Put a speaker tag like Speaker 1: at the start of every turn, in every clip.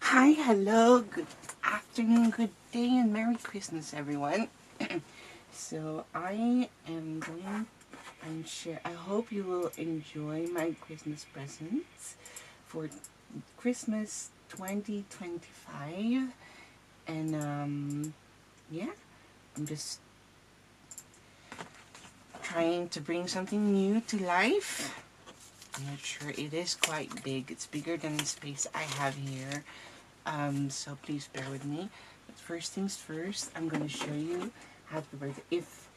Speaker 1: Hi, hello, good afternoon, good day, and Merry Christmas, everyone. So I am going and share. I hope you will enjoy my Christmas presents for Christmas 2025. And yeah, I'm just trying to bring something new to life. I'm not sure. It is quite big. It's bigger than the space I have here. So please bear with me. But first things first, I'm going to show you how to write if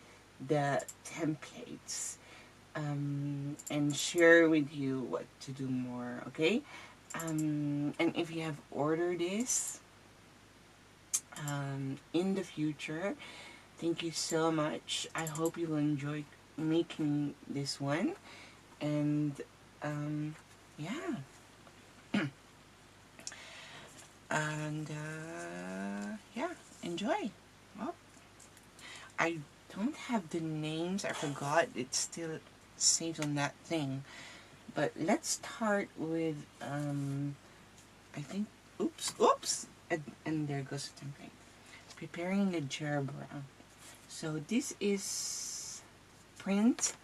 Speaker 1: the templates and share with you what to do more, okay? And if you have ordered this in the future, thank you so much. I hope you will enjoy making this one. And yeah. And yeah, enjoy. Well, I don't have the names. I forgot. It's still saved on that thing. But let's start with I think. Oops. And there goes the template. Preparing the gerbera. So this is print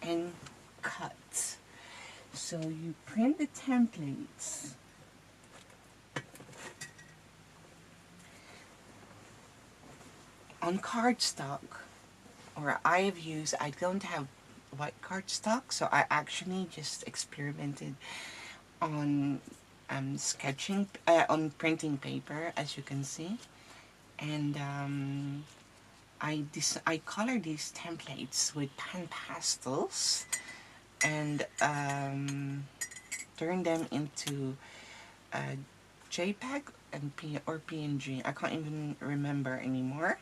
Speaker 1: and cut. So you print the templates. On cardstock, or I don't have white cardstock, so I actually just experimented on sketching, on printing paper, as you can see. And I color these templates with pan pastels and turn them into JPEG and PNG. I can't even remember anymore.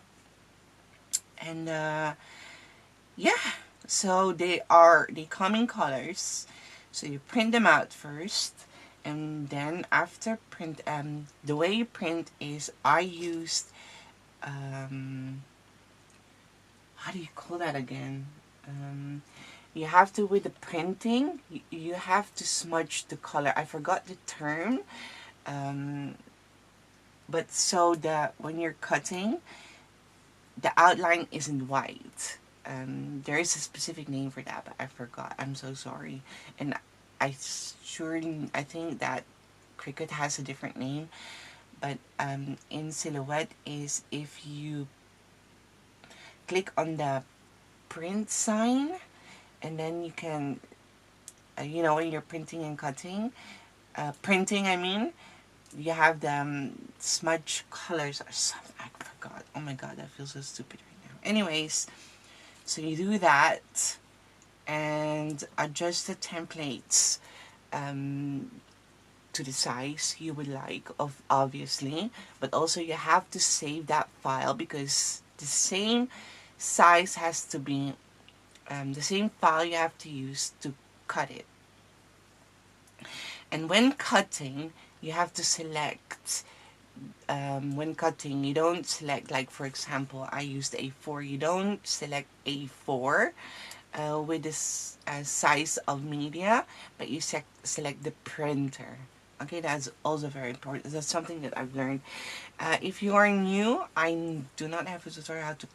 Speaker 1: And yeah, so they come in colors. So you print them out first, and then after print, the way you print is I used how do you call that again? You have to, with the printing, you have to smudge the color. I forgot the term, but so that when you're cutting, the outline isn't white. There is a specific name for that, but I forgot. I'm so sorry. And I think that Cricut has a different name. But in Silhouette is if you click on the print sign, and then you can, when you're printing and cutting, printing, I mean, you have the smudge colors or something. I forgot. Oh my god, I feel so stupid right now. Anyways, so you do that and adjust the templates to the size you would like, obviously, but also you have to save that file because the same size has to be the same file you have to use to cut it. And when cutting, you have to select. When cutting, you don't select, like for example, I used A4. You don't select A4 with this size of media, but you select the printer. Okay, that's also very important. That's something that I've learned. If you are new, I do not have a tutorial how to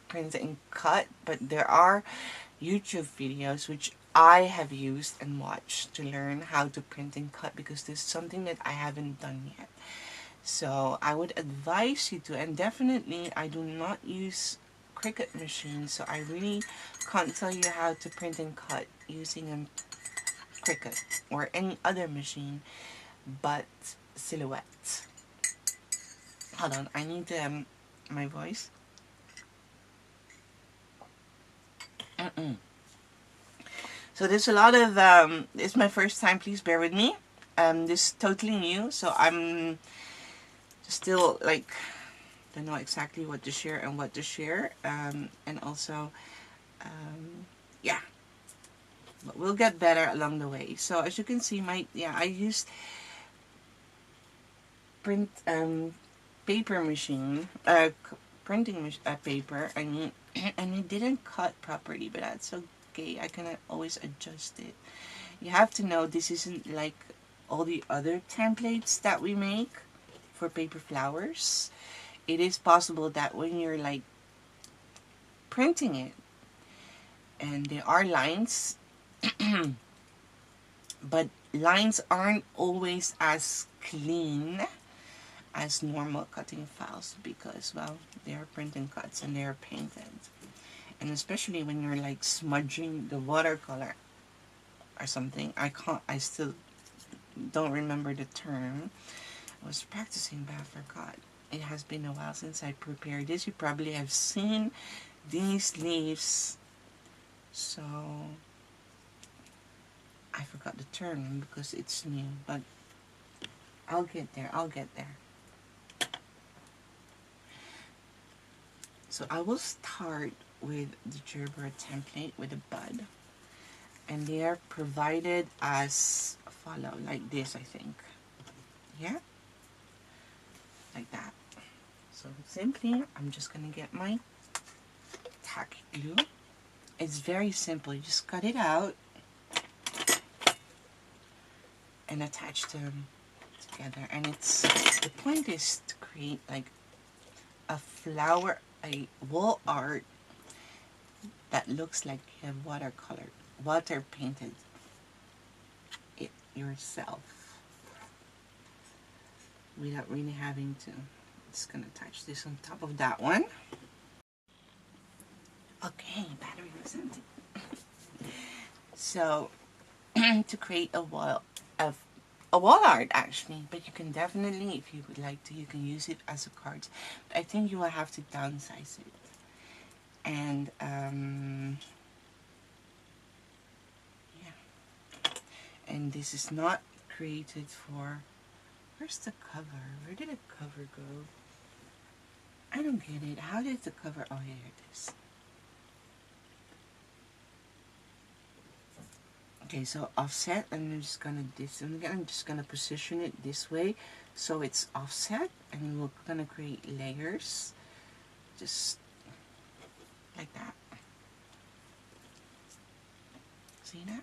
Speaker 1: print and cut, but there are YouTube videos which I have used and watched to learn how to print and cut because this is something that I haven't done yet. So I would advise you to, and definitely I do not use Cricut machine, so I really can't tell you how to print and cut using a Cricut or any other machine but Silhouette. Hold on, I need my voice. So there's a lot of it's my first time, please bear with me. This is totally new, so I'm still like don't know exactly what to share and what to share, and also yeah, but we'll get better along the way. So as you can see, I used print paper machine, printing paper, and it didn't cut properly, but that's okay. I can always adjust it. You have to know this isn't like all the other templates that we make. for paper flowers, it is possible that when you're like printing it and there are lines, but lines aren't always as clean as normal cutting files because, well, they are print and cuts and they are painted. And especially when you're like smudging the watercolor or something, I still don't remember the term. I was practicing but I forgot. It has been a while since I prepared this. You probably have seen these leaves, so I forgot the term because it's new, but I'll get there. So I will start with the Gerber template with a bud, and they are provided as follow, like this, I think. Yeah, like that. So simply, I'm just gonna get my tack glue. It's very simple. You just cut it out and attach them together. And the point is to create like a flower, a wall art that looks like you have water painted it yourself without really having to. Just gonna attach this on top of that one. Okay, battery was empty. So to create a wall art actually, but you can definitely, if you would like to, you can use it as a card. But I think you will have to downsize it. And yeah, and this is not created for, where's the cover? Where did the cover go? I don't get it. How did the cover, oh here it is. Okay, so offset, and I'm just gonna position it this way so it's offset, and we're gonna create layers just like that. See that?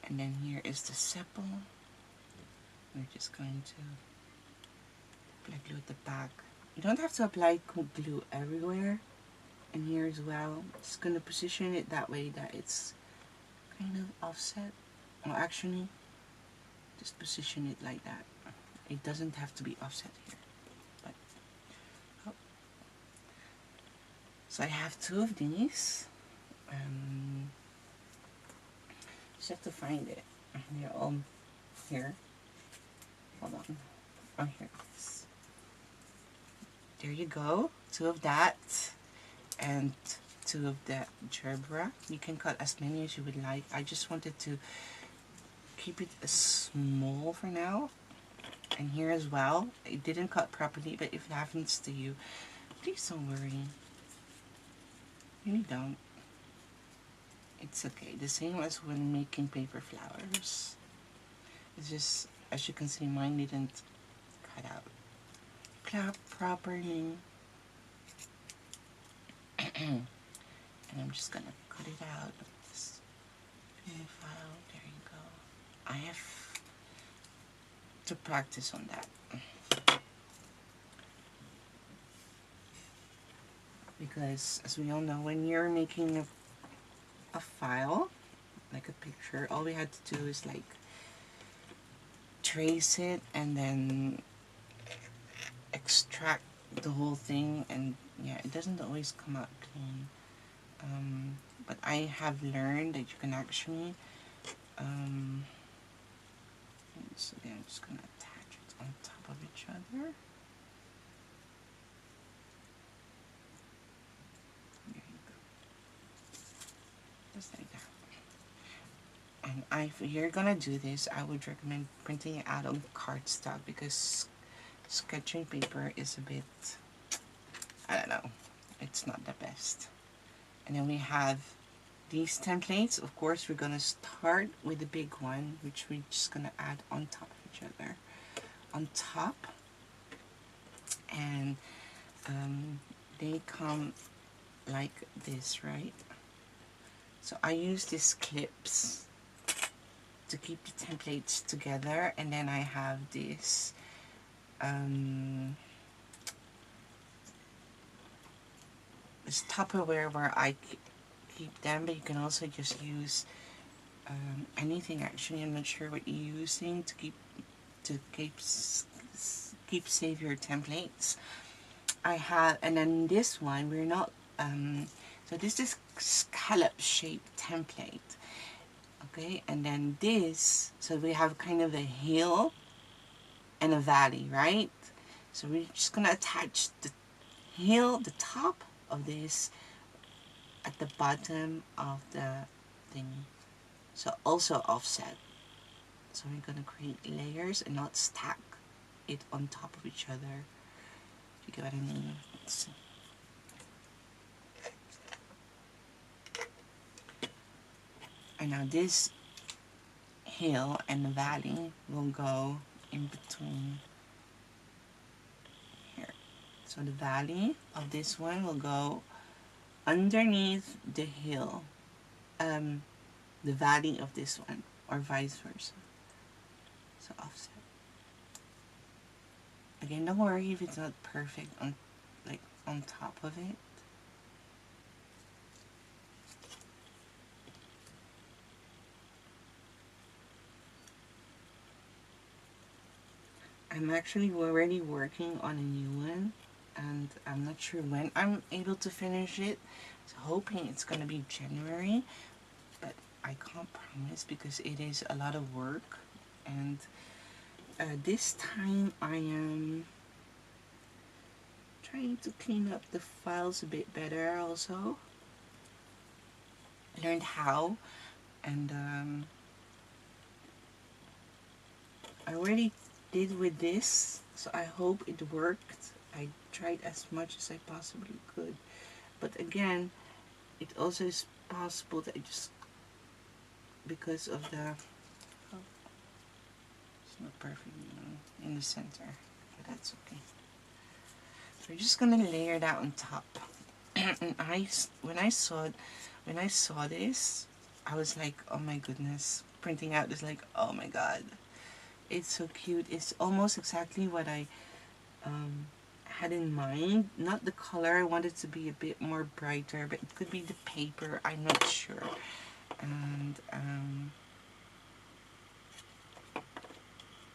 Speaker 1: And then here is the sepal. We're just going to apply glue at the back. You don't have to apply glue everywhere. And here as well, just gonna position it that way that it's kind of offset. Or actually, just position it like that. It doesn't have to be offset here. But oh. So I have two of these. Just have to find it. They're all here. Hold on. Oh, here it is. There you go. Two of that. And two of the gerbera. You can cut as many as you would like. I just wanted to keep it small for now. And here as well, it didn't cut properly, but if it happens to you, please don't worry. Really don't. It's okay. The same as when making paper flowers. It's just, as you can see, mine didn't cut out properly. And I'm just gonna cut it out of this file. There you go. I have to practice on that because, as we all know, when you're making a file, like a picture, all we had to do is like trace it and then extract the whole thing, and yeah, it doesn't always come out clean. But I have learned that you can actually so again, I'm just gonna attach it on top of each other. There you go. Just like that. And if you're gonna do this, I would recommend printing it out on cardstock because sketching paper is a bit, I don't know, it's not the best. And then we have these templates. Of course, we're gonna start with the big one, which we're just gonna add on top of each other, on top. And they come like this, right? So I use these clips to keep the templates together. And then I have this this Tupperware where I keep them, but you can also just use anything actually. I'm not sure what you're using to keep save your templates. I have, and then this one we're not so this is scallop shaped template, okay, and then this, so we have kind of a hill and a valley, right? So we're just gonna attach the hill, the top of this at the bottom of the thing, so also offset. So we're gonna create layers and not stack it on top of each other. You get what I mean? And now this hill and the valley will go in between here. So the valley of this one will go underneath the hill, the valley of this one, or vice versa. So offset. Again, don't worry if it's not perfect on top of it. I'm actually already working on a new one, and I'm not sure when I'm able to finish it. So hoping it's gonna be January, but I can't promise because it is a lot of work. And this time I am trying to clean up the files a bit better also. I learned how, and I already did with this, so I hope it worked. I tried as much as I possibly could, but again, it also is possible that I just, because of the, oh, it's not perfect in the center, but that's okay. So we're just gonna layer that on top. And when I saw this, I was like, oh my goodness, printing out is like, oh my god, it's so cute. It's almost exactly what I had in mind. Not the color, I wanted to be a bit more brighter, but it could be the paper, I'm not sure. And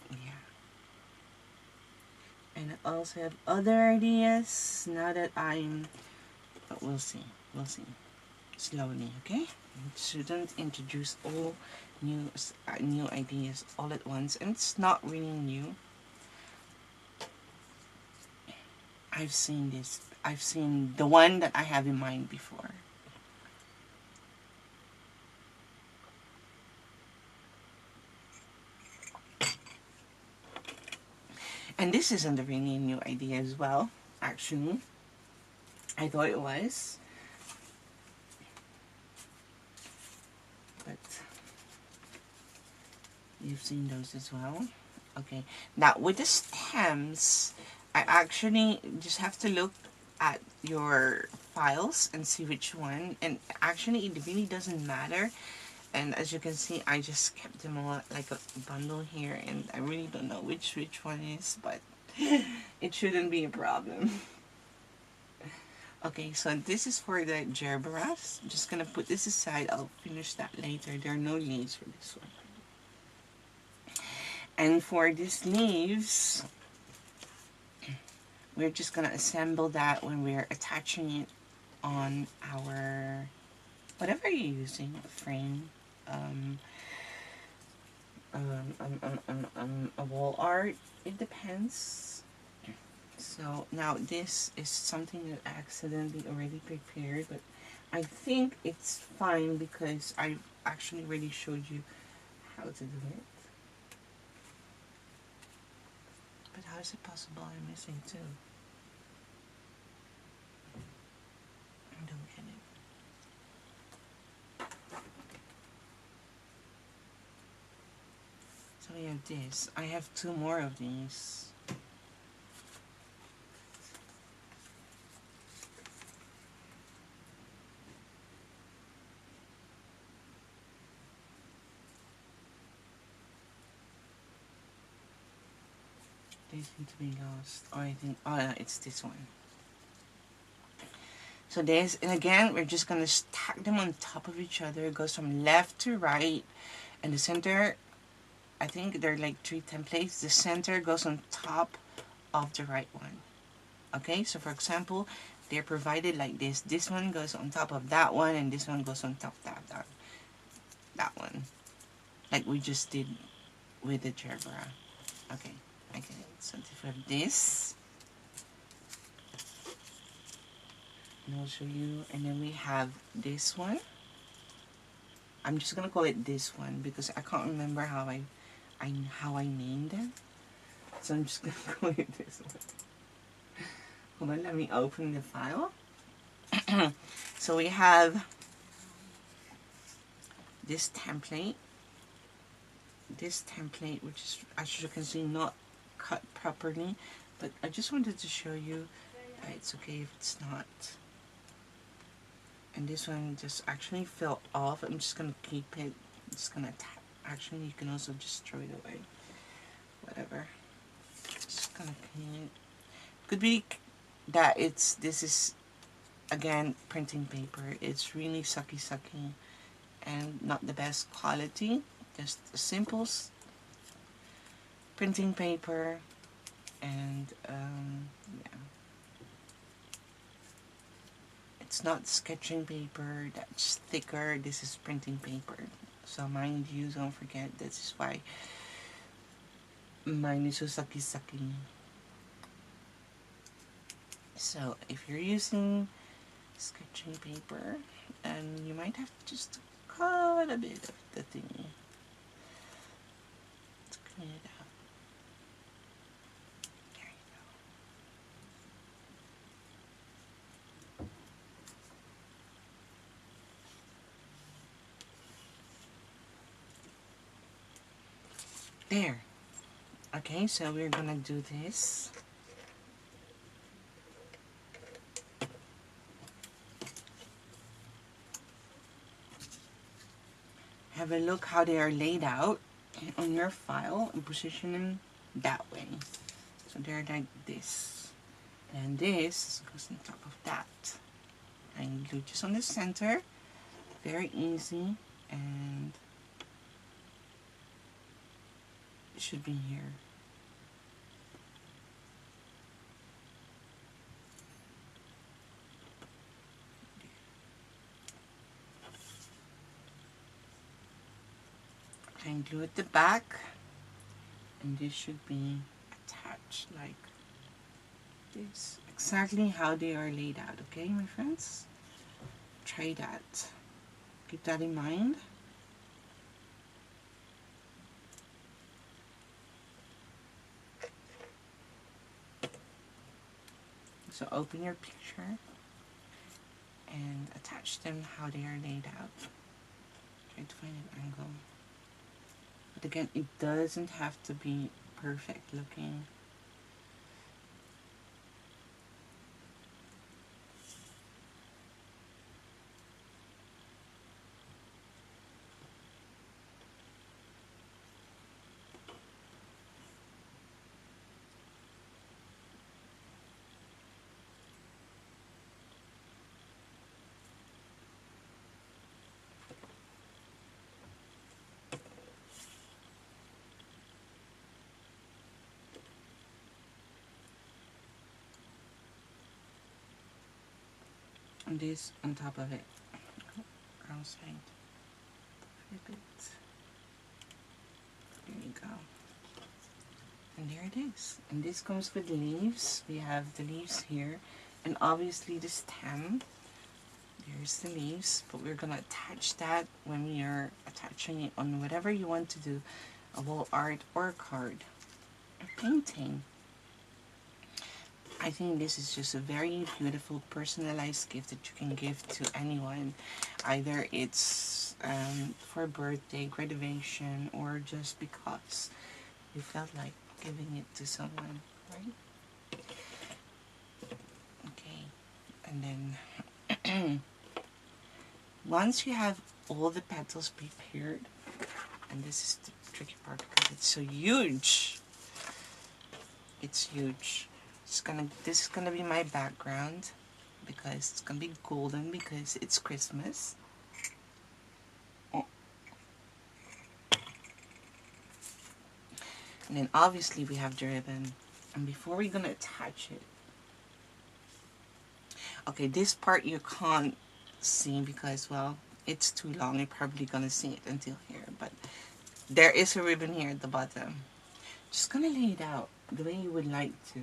Speaker 1: yeah, and I also have other ideas now that but we'll see slowly, okay? Shouldn't introduce all new ideas all at once, and it's not really new. I've seen the one that I have in mind before. And this isn't a really new idea as well, actually. I thought it was, but you've seen those as well. Okay, now with the stems, I actually just have to look at your files and see which one, and actually it really doesn't matter. And as you can see, I just kept them all like a bundle here, and I really don't know which one is, but it shouldn't be a problem. Okay, so this is for the gerberas. I'm just gonna put this aside. I'll finish that later. There are no leaves for this one. And for these leaves, we're just gonna assemble that when we're attaching it on our, whatever you're using, a frame, a wall art. It depends. So now this is something that I accidentally already prepared, but I think it's fine because I actually already showed you how to do it. But how is it possible I'm missing two? I don't get it. So we have this. I have two more of these. They seem to be lost. Or I think, oh no, it's this one. So this, and again, we're just gonna stack them on top of each other. It goes from left to right, and the center, I think there are like 3 templates. The center goes on top of the right one. Okay, so for example, they're provided like this. This one goes on top of that one, and this one goes on top of that one. Like we just did with the Gerbera. Okay, so we have this. And I'll show you. And then we have this one. I'm just gonna call it this one because I can't remember how I named them. So I'm just gonna call it this one. Hold on, let me open the file. So we have this template, which is, as you can see, not cut properly, but I just wanted to show you that it's okay if it's not. And this one just actually fell off. I'm just gonna keep it. I'm just gonna actually, you can also just throw it away. Whatever. Just gonna clean it. Could be that this is again printing paper. It's really sucky and not the best quality. Just a simple printing paper, and yeah. It's not sketching paper that's thicker. This is printing paper. So mind you, don't forget, this is why mine is so sucky. So if you're using sketching paper, and you might have to just cut a bit of the thing to clean it up. There you go. There. Okay, so we're gonna do this. Have a look how they are laid out on your file and position them that way. So they're like this. And this goes on top of that. And glue just on the center. Very easy. And it should be here. And glue at the back, and this should be attached like this. Exactly how they are laid out, okay, my friends? Try that. Keep that in mind. So open your picture and attach them how they are laid out. Try to find an angle. But again, it doesn't have to be perfect looking. And this on top of it. Outside. Flip it. There you go. And there it is. And this comes with leaves. We have the leaves here. And obviously the stem. There's the leaves. But we're going to attach that when we are attaching it on whatever you want to do. A wall art or a card. A painting. I think this is just a very beautiful personalized gift that you can give to anyone. Either it's for a birthday, graduation, or just because you felt like giving it to someone, right? Okay, and then once you have all the petals prepared, and this is the tricky part because it's so huge, It's huge. This is gonna be my background because it's gonna be golden because it's Christmas. And then obviously we have the ribbon. And before we're gonna attach it, okay, this part you can't see because, well, it's too long. You're probably gonna see it until here, but there is a ribbon here at the bottom. Just gonna lay it out the way you would like to.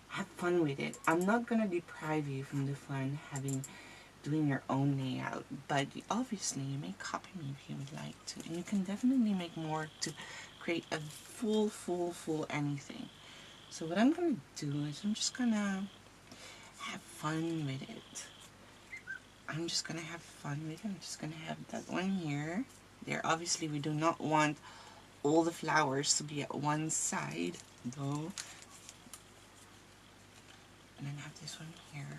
Speaker 1: Have fun with it. I'm not gonna deprive you from the fun doing your own layout, but obviously you may copy me if you would like to, and you can definitely make more to create a full anything. So what I'm gonna do is I'm just gonna have fun with it. I'm just gonna have fun with it. I'm just gonna have that one here. There, obviously we do not want all the flowers to be at one side though. And then have this one here.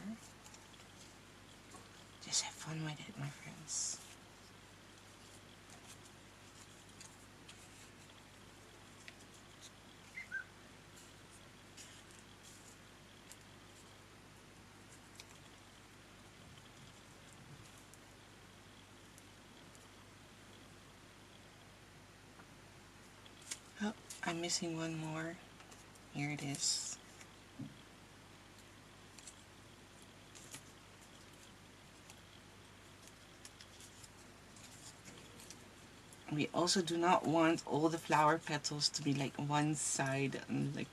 Speaker 1: Just have fun with it, my friends. Oh, I'm missing one more. Here it is. We also do not want all the flower petals to be like one side and like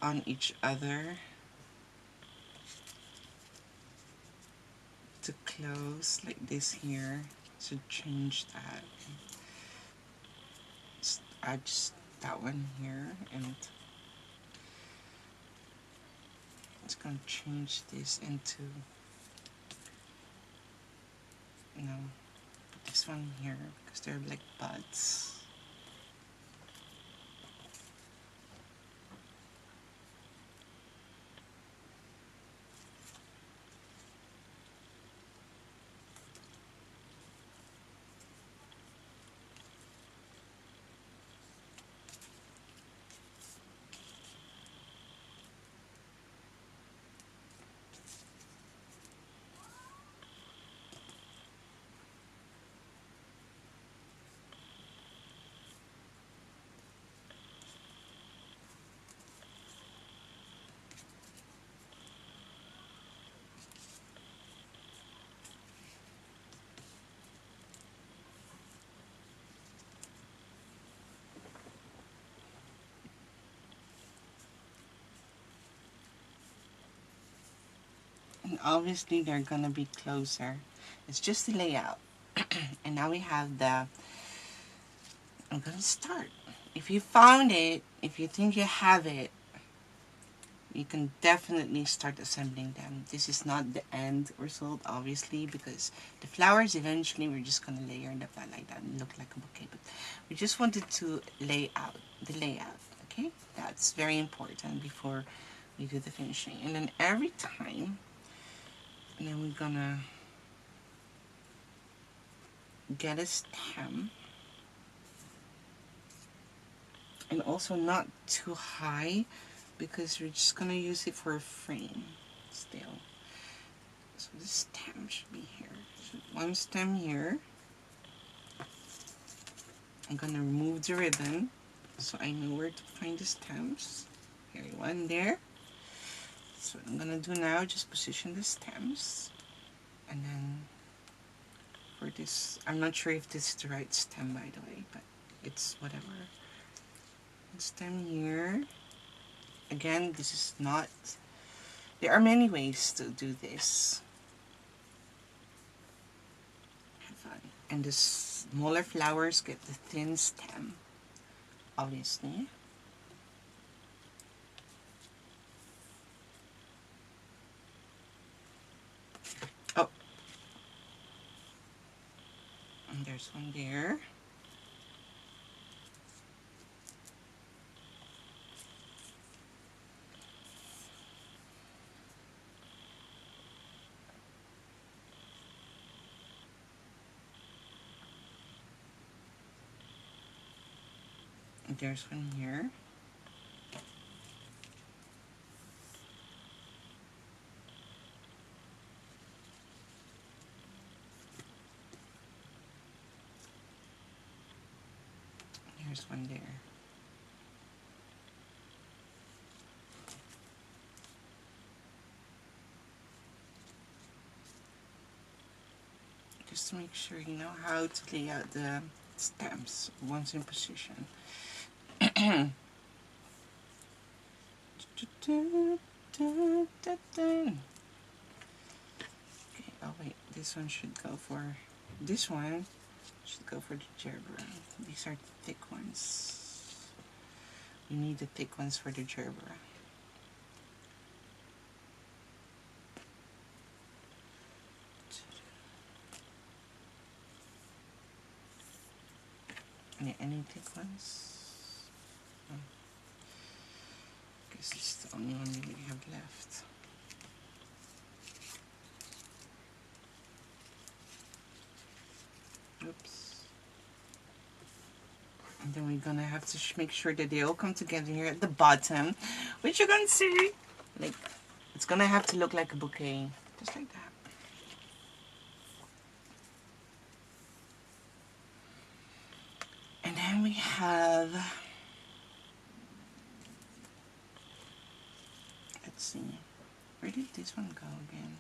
Speaker 1: on each other. To close like this here. So change that. Add just that one here, and it's gonna change this into, no, this one here because they're like buds. And obviously they're gonna be closer. It's just the layout. And now we have the, I'm gonna start. If you found it, if you think you have it, you can definitely start assembling them. This is not the end result, obviously, because the flowers eventually we're just gonna layer them like that and look like a bouquet. But we just wanted to lay out the layout, okay? That's very important before we do the finishing. And then every time, and then we're gonna get a stem, and also not too high because we're just gonna use it for a frame still. So the stem should be here. So one stem here. I'm gonna remove the ribbon so I know where to find the stems. Here, one there. So what I'm gonna do now, just position the stems, and then for this, I'm not sure if this is the right stem by the way, but it's whatever. Stem here. Again, this is not, there are many ways to do this. Have fun. And the smaller flowers get the thin stem, obviously. Oh, and there's one there. There's one here. There's one there. Just to make sure you know how to lay out the stamps once in position. Okay, oh wait, this one should go for, this one should go for the gerber. These are the thick ones. We need the thick ones for the gerber. Any thick ones? Oh. Guess it's the only one we have left. Oops. And then we're gonna have to make sure that they all come together here at the bottom, which you can see, like, it's gonna have to look like a bouquet, just like that. And then we have, let's see, where did this one go again?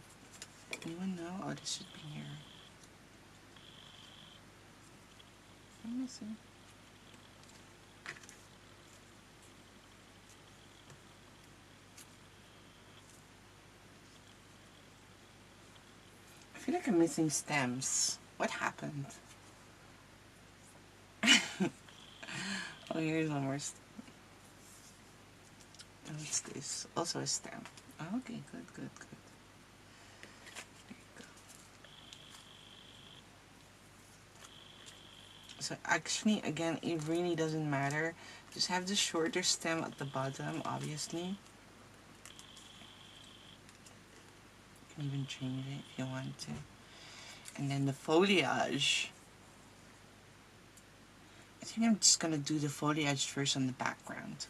Speaker 1: Anyone know? Oh, this should be here. Let me see. I feel like I'm missing stems. What happened? Oh, here's one more stem. Oh, what's this? Also a stem. Oh, okay, good, good, good. There you go. So actually, again, it really doesn't matter. Just have the shorter stem at the bottom, obviously. You can even change it if you want to. And then the foliage. I think I'm just gonna do the foliage first on the background.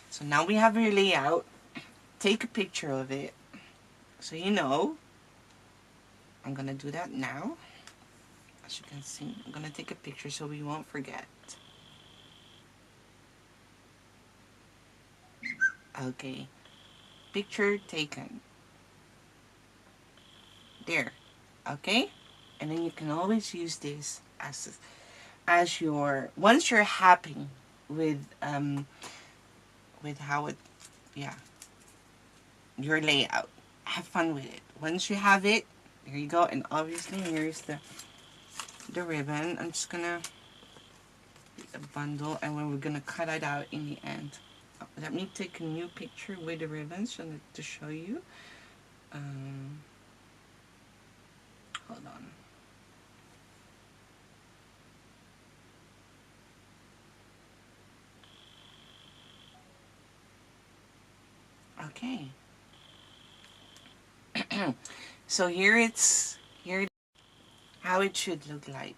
Speaker 1: So now we have your layout. Take a picture of it so you know. I'm gonna do that now. As you can see, I'm gonna take a picture so we won't forget. Okay, picture taken. There, okay? And then you can always use this as your, once you're happy with how it, yeah, your layout, have fun with it. Once you have it, there you go. And obviously here's the ribbon. I'm just gonna a bundle, and then we're gonna cut it out in the end. Let me take a new picture with the ribbons to show you. Hold on. Okay. So here how it should look like.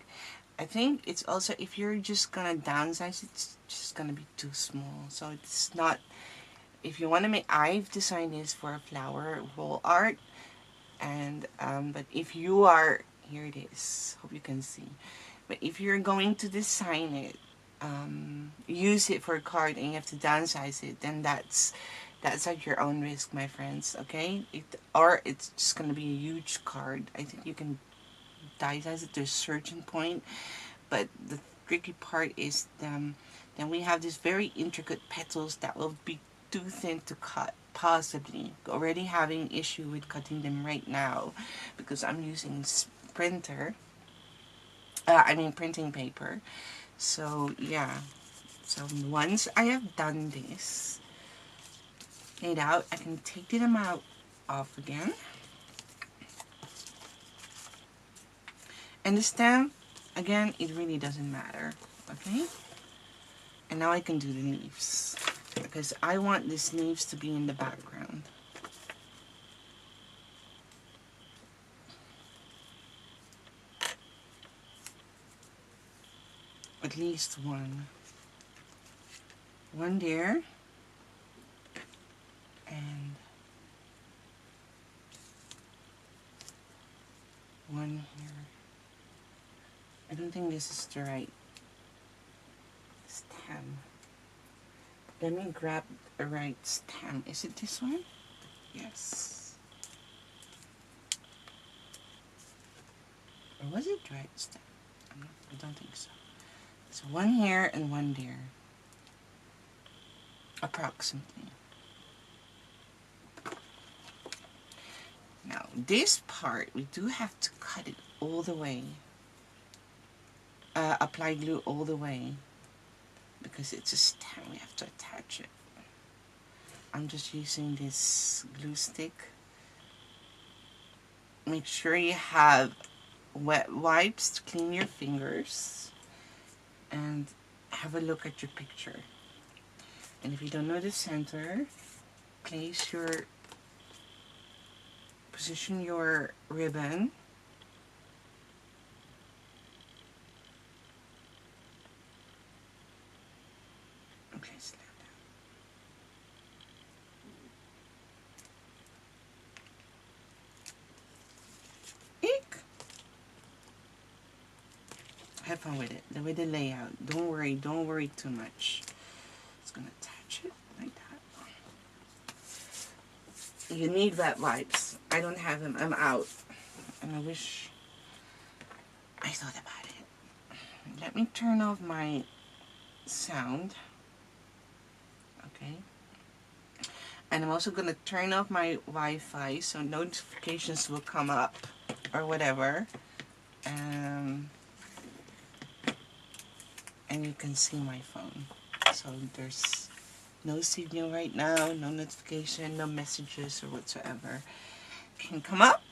Speaker 1: I think it's also, if you're just gonna downsize, it's just gonna be too small. So it's not, if you want to make, I've designed this for a flower wall art, and but if you are, here it is, hope you can see, but if you're going to design it, use it for a card and you have to downsize it, then that's at your own risk, my friends. Okay, or it's just gonna be a huge card. I think you can downsize it to a certain point, but the tricky part is then we have these very intricate petals that will be too thin to cut, possibly. Already having issue with cutting them right now because I'm using printing paper. So yeah, so once I have done this laid out, I can take them out off again. And the stem, again, it really doesn't matter, okay? And now I can do the leaves, because I want these leaves to be in the background. At least one. one there, and one here. I don't think this is the right stem. Let me grab the right stem. Is it this one? Yes. Or was it the right stem? I don't think so. So one here and one there. Approximately. Now this part, we do have to cut it all the way. Apply glue all the way. Because it's a stem, we have to attach it. I'm just using this glue stick. Make sure you have wet wipes to clean your fingers. And have a look at your picture. And if you don't know the center, position your ribbon. Okay, slow down. Eek! Have fun with it. With the layout. Don't worry too much. It's gonna attach it like that. You need wet wipes. I don't have them. I'm out. And I wish I thought about it. Let me turn off my sound. Okay. And I'm also going to turn off my Wi-Fi so notifications will come up or whatever. And you can see my phone. So there's no signal right now, no notification, no messages or whatsoever can come up.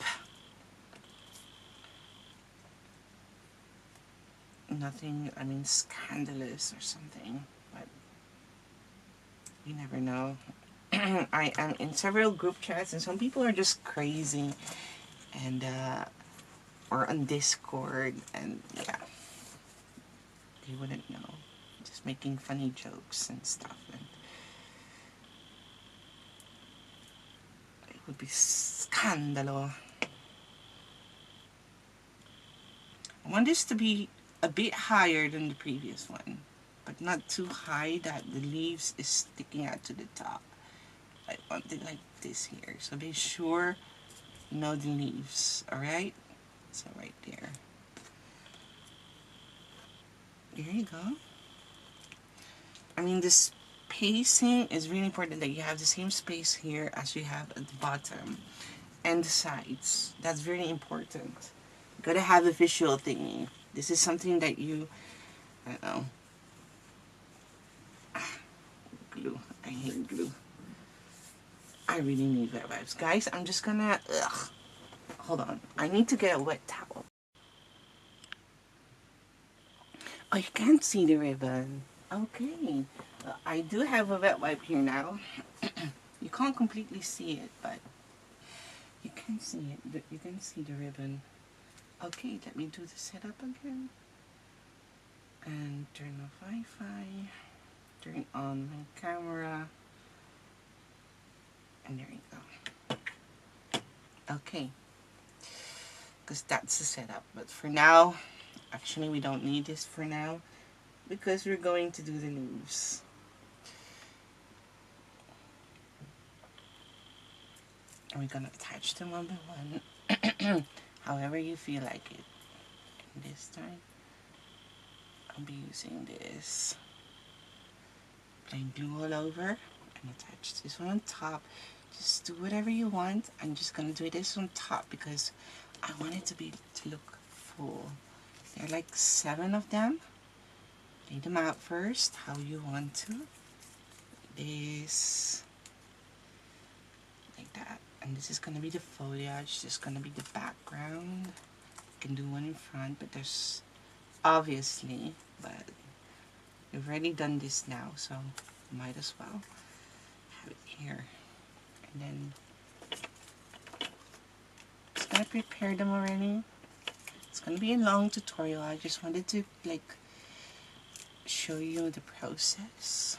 Speaker 1: Nothing, I mean, scandalous or something, but you never know. I am in several group chats and some people are just crazy and or on Discord, and yeah, they wouldn't know, just making funny jokes and stuff, and it would be scandalo. I want this to be a bit higher than the previous one, but not too high that the leaves is sticking out to the top. I want it like this here, so be sure you know the leaves, alright? So right there. There you go. I mean, the spacing is really important, that you have the same space here as you have at the bottom and the sides. That's very important. You gotta have a visual thingy. This is something that you, I don't know. Glue. I hate glue. I really need wet wipes. Guys, I'm just gonna, hold on. I need to get a wet towel. Oh, you can't see the ribbon. Okay. I do have a wet wipe here now. You can't completely see it, but you can see it. You can see the ribbon. Okay, let me do the setup again. And turn off Wi-Fi. Turn on my camera. And there you go. Okay. Because that's the setup. But for now, actually we don't need this for now, because we're going to do the leaves. And we're going to attach them one by one. However you feel like it. And this time, I'll be using this plain glue all over and attach this one on top. Just do whatever you want. I'm just going to do this on top because I want it to look full. There are like 7 of them. Lay them out first how you want to. This, like that. And this is going to be the foliage. This is going to be the background. You can do one in front, but there's obviously, but we've already done this now, so might as well have it here. And then just gonna prepare them already. It's gonna be a long tutorial. I just wanted to like show you the process.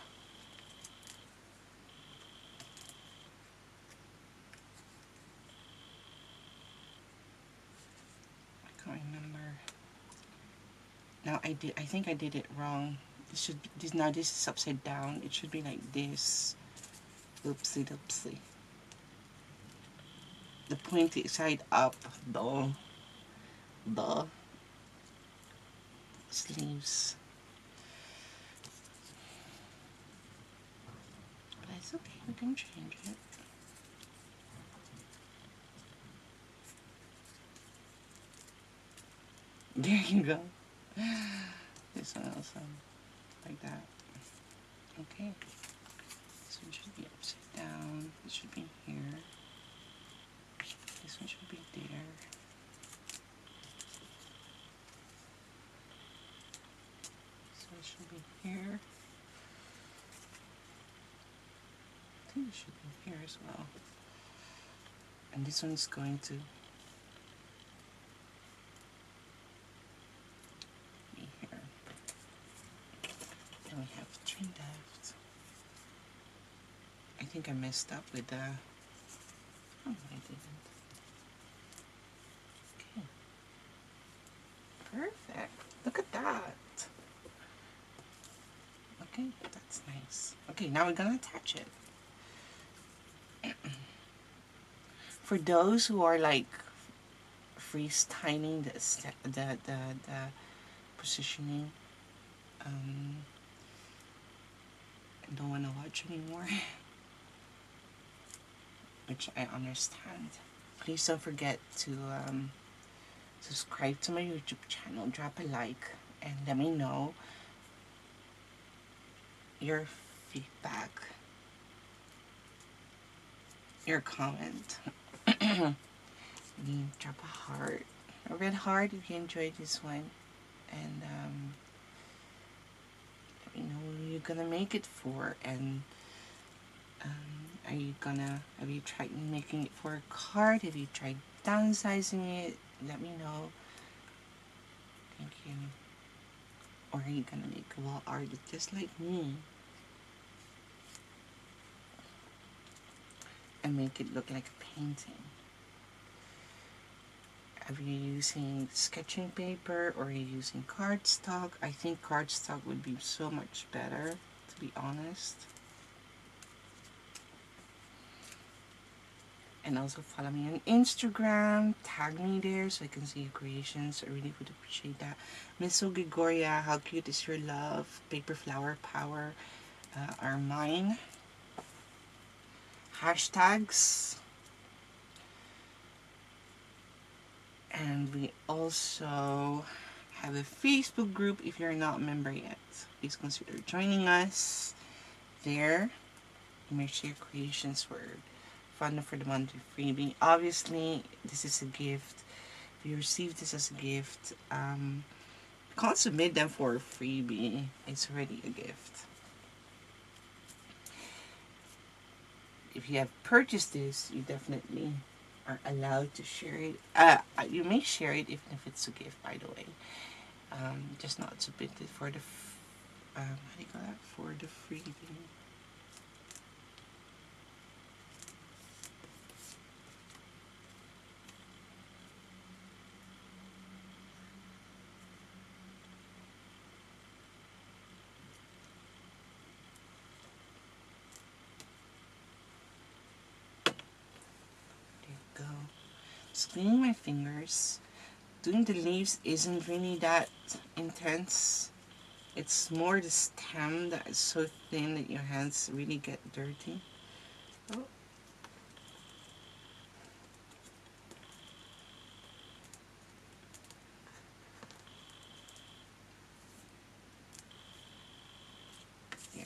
Speaker 1: Now I think I did it wrong. This should be, now this is upside down. It should be like this. Oopsie doopsie. The pointy side up. The sleeves. But it's okay. We can change it. There you go. This one also like that. Okay. This one should be upside down. This should be here. This one should be there. So it should be here. I think it should be here as well. And this one is going to be here. Then we have trim left. I think I messed up with the... Oh, I didn't. Okay. Perfect. Look at that. Okay, that's nice. Okay, now we're gonna attach it. For those who are like freestyling the positioning, I don't want to watch anymore, which I understand. Please don't forget to subscribe to my YouTube channel, drop a like, and let me know your feedback, your comment. Drop a heart, a red heart if you enjoyed this one, and let me know what you're gonna make it for, and have you tried making it for a card? Have you tried downsizing it? Let me know. Thank you. Or are you gonna make a wall art just like me and make it look like a painting? Are you using sketching paper or are you using cardstock? I think cardstock would be so much better, to be honest. And also follow me on Instagram, tag me there so I can see your creations. I really would appreciate that. Miss Gregoria, how cute is your love? Paper flower power are mine. Hashtags. And we also have a Facebook group. If you're not a member yet, please consider joining us there. You may share creations for fun for the monthly freebie. Obviously, this is a gift. If you receive this as a gift, you can't submit them for a freebie. It's already a gift. If you have purchased this, you definitely are allowed to share it. You may share it even if it's a gift, by the way. Just not submit it for the how do you call that? For the freebie. Go. Just cleaning my fingers. Doing the leaves isn't really that intense. It's more the stem that is so thin that your hands really get dirty. Oh. Here.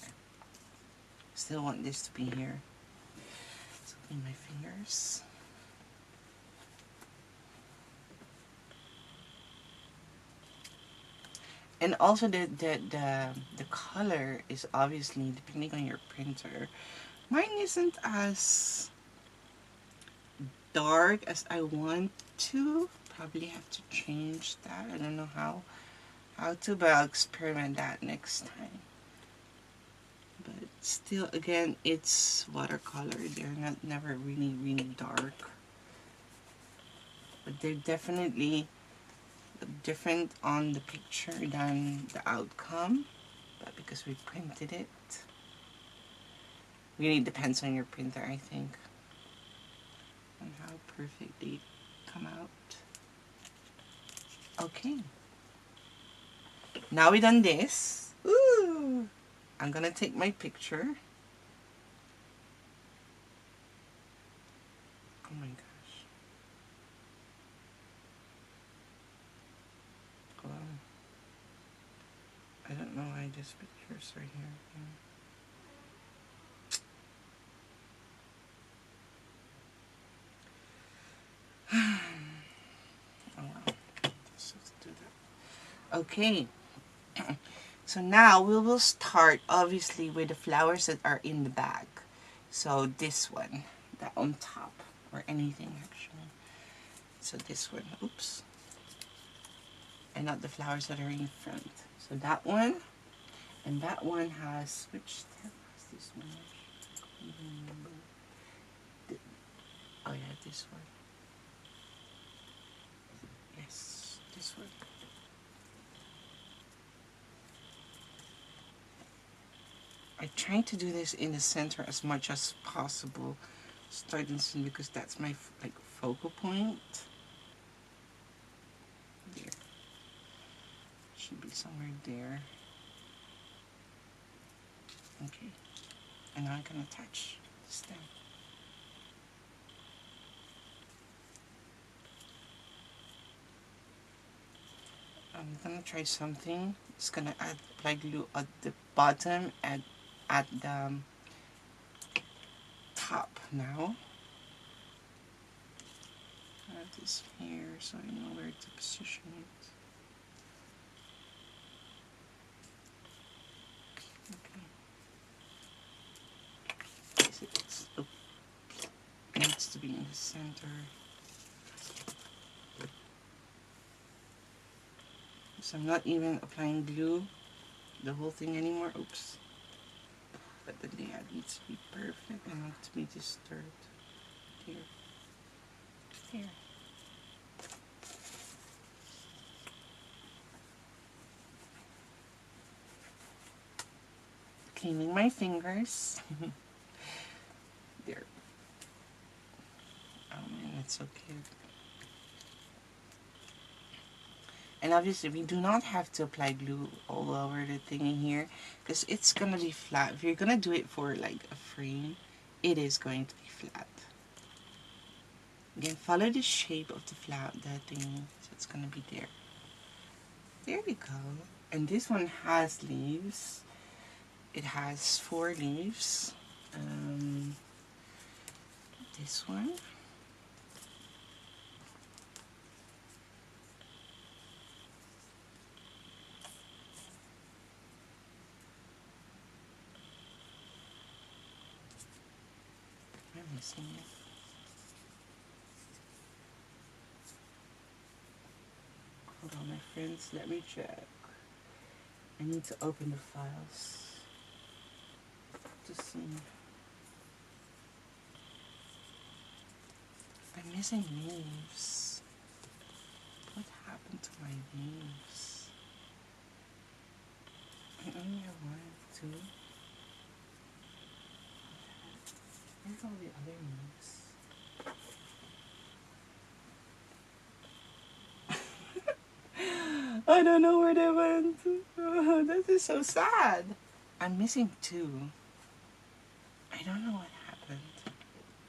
Speaker 1: Still want this to be here. So clean my fingers. And also the color is obviously depending on your printer. Mine isn't as dark as I want to. Probably have to change that. I don't know how to, but I'll experiment that next time. But still, again, it's watercolor. They're never really dark. But they're definitely different on the picture than the outcome, but because we printed it, really depends on your printer, I think, on how perfect they come out. Okay, now we done this. Ooh, I'm gonna take my picture. Oh my gosh. Hold on. I don't know why this picture's right here. Oh well. Let's just do that. Okay. So now we will start obviously with the flowers that are in the bag. So this one, that on top, or anything actually. So this one, oops. And not the flowers that are in front. So that one, and that one has, which step has this one? I don't even remember. Oh yeah, this one. Yes, this one. I try to do this in the center as much as possible, starting soon, because that's my like focal point. There, should be somewhere there. Okay, and now I can attach the stem. I'm gonna try something. It's gonna add apply glue at the bottom and at the top now. Add this here so I know where to position it. Okay. It needs to be in the center. So I'm not even applying glue the whole thing anymore. Oops. But the layout needs to be perfect and not to be disturbed. Here. Here. Cleaning my fingers. There. Oh man, that's so cute. And obviously we do not have to apply glue all over the thing in here because it's gonna be flat. If you're gonna do it for like a frame, it is going to be flat. Again, follow the shape of the thing, so it's gonna be there. There we go. And this one has leaves. It has 4 leaves. This one. I'm missing it. Hold on, my friends. Let me check. I need to open the files to see. I'm missing leaves. What happened to my leaves? I only have 1, 2. Where's all the other leaves? I don't know where they went. Oh, this is so sad. I'm missing 2. I don't know what happened.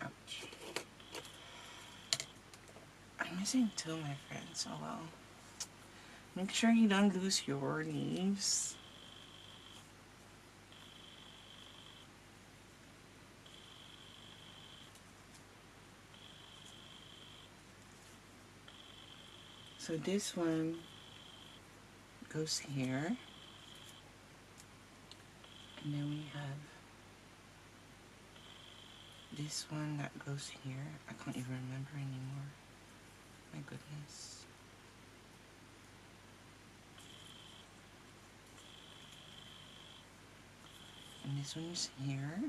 Speaker 1: Ouch. I'm missing 2, my friends. Oh well. Make sure you don't lose your leaves. So this one goes here. And then we have this one that goes here. I can't even remember anymore. My goodness. And this one is here.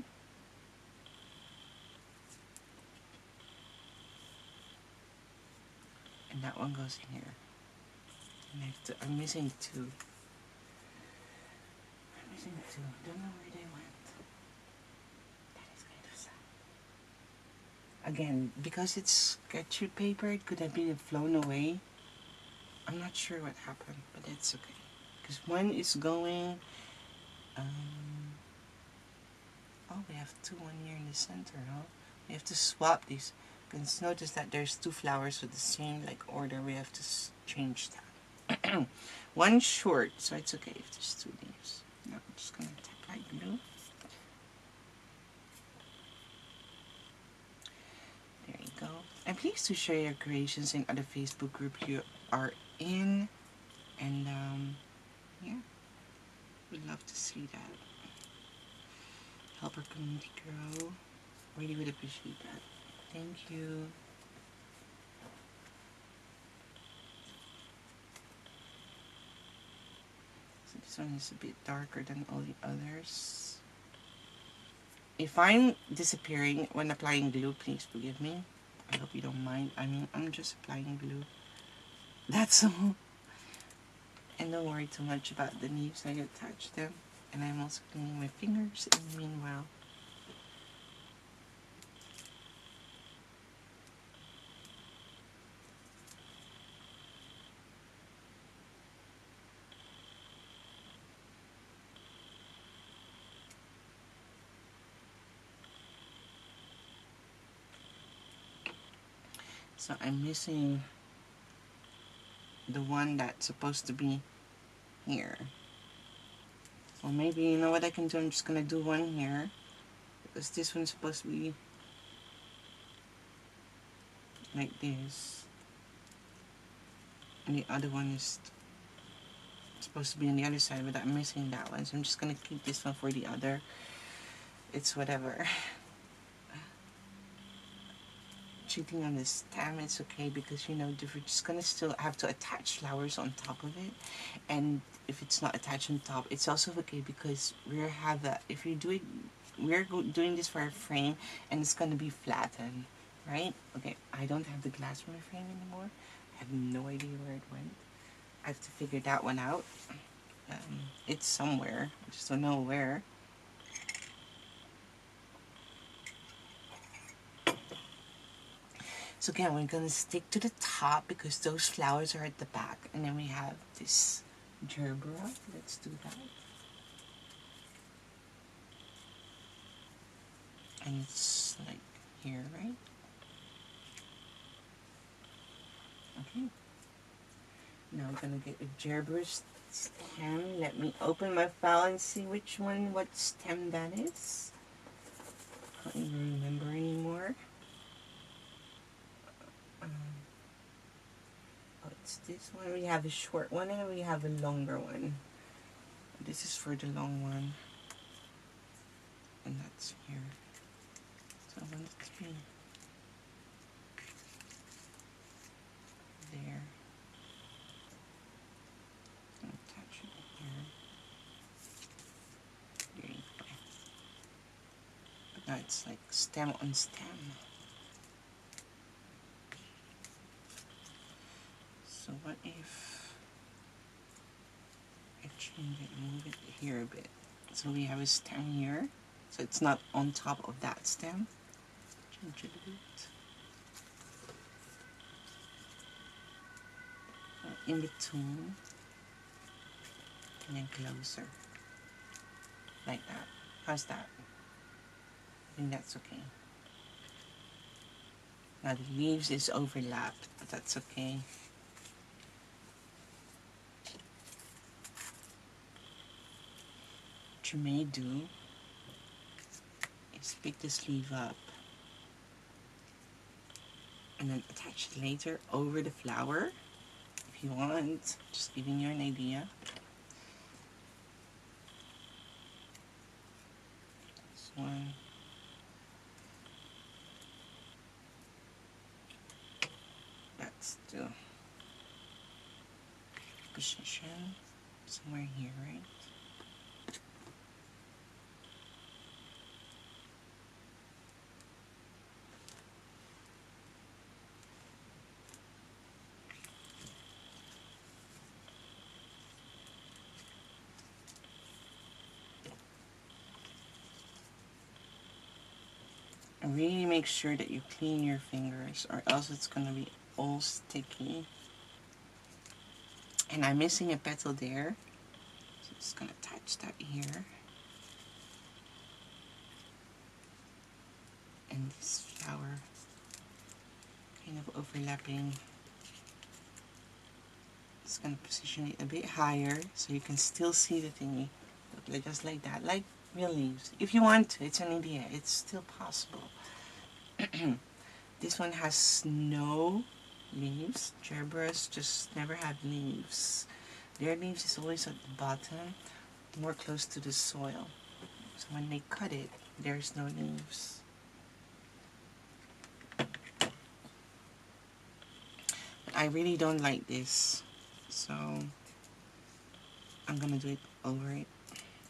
Speaker 1: And that one goes here. I'm missing two. I'm missing two. Don't know where they went. That is kind of sad. Again, because it's sketchy paper, it could have been flown away. I'm not sure what happened, but it's okay. Because one is going. Oh, we have two on here in the center, huh? We have to swap these. You can notice that there's two flowers with the same like order. We have to change that. One short, so it's okay if there's two leaves. Now I'm just gonna tap light blue. There you go. And please do share your creations in other Facebook groups you are in, and yeah, we'd love to see that. Help our community grow. Really would appreciate that. Thank you. So this one is a bit darker than all the others. If I'm disappearing when applying glue, please forgive me. I hope you don't mind. I'm just applying glue. That's all. And don't worry too much about the leaves. I attach them. And I'm also cleaning my fingers in the meanwhile. So I'm missing the one that's supposed to be here. Well, maybe, you know what I can do? I'm just gonna do one here, because this one's supposed to be like this, and the other one is supposed to be on the other side, but I'm missing that one, so I'm just gonna keep this one for the other. It's whatever. Cheating on the stem, it's okay, because you know we're just gonna still have to attach flowers on top of it, and if it's not attached on top, it's also okay, because we're if you do it, we're doing this for a frame, and it's gonna be flattened, right? Okay, I don't have the glass for my frame anymore. I have no idea where it went. I have to figure that one out. It's somewhere, I just don't know where. So again, we're going to stick to the top because those flowers are at the back. And then we have this gerbera. Let's do that. And it's like here, right? Okay. Now I'm going to get a gerbera stem. Let me open my file and see what stem that is. I can't even remember anymore. It's this one. We have a short one and we have a longer one. This is for the long one, and that's here. So 1, 3 there. Attach it here. There you go. But now it's like stem on stem. So what if I change it and move it here a bit? So we have a stem here. So it's not on top of that stem. Change it a bit. In between. And then closer. Like that. How's that? I think that's okay. Now the leaves is overlapped, but that's okay. What you may do is pick the sleeve up and then attach it later over the flower if you want. Just giving you an idea. This one. That's the position somewhere here, right? really make sure that you clean your fingers, or else it's going to be all sticky. And I'm missing a petal there, so just going to attach that here. And this flower kind of overlapping. Just going to position it a bit higher so you can still see the thingy. Look, just like that, like real leaves. If you want to, it's an idea, it's still possible. This one has no leaves. Gerberas just never had leaves. Their leaves is always at the bottom, more close to the soil. So when they cut it, there's no leaves. But I really don't like this, so I'm gonna do it over it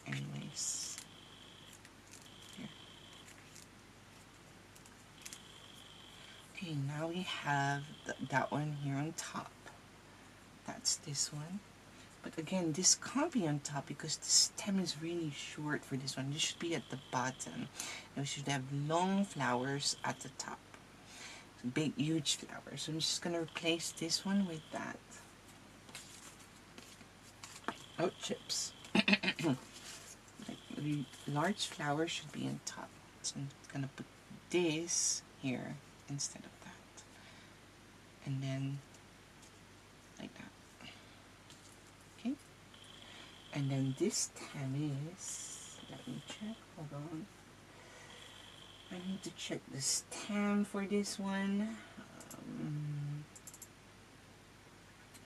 Speaker 1: anyways. Here. Okay, now we have that one here on top. That's this one. But again, this can't be on top because the stem is really short for this one. This should be at the bottom. And we should have long flowers at the top. So big, huge flowers. So I'm just going to replace this one with that. Oh, chips. Like the large flower should be on top. So I'm going to put this here instead of that. And then like that. Okay. And then this stem is, let me check, hold on. I need to check the stem for this one.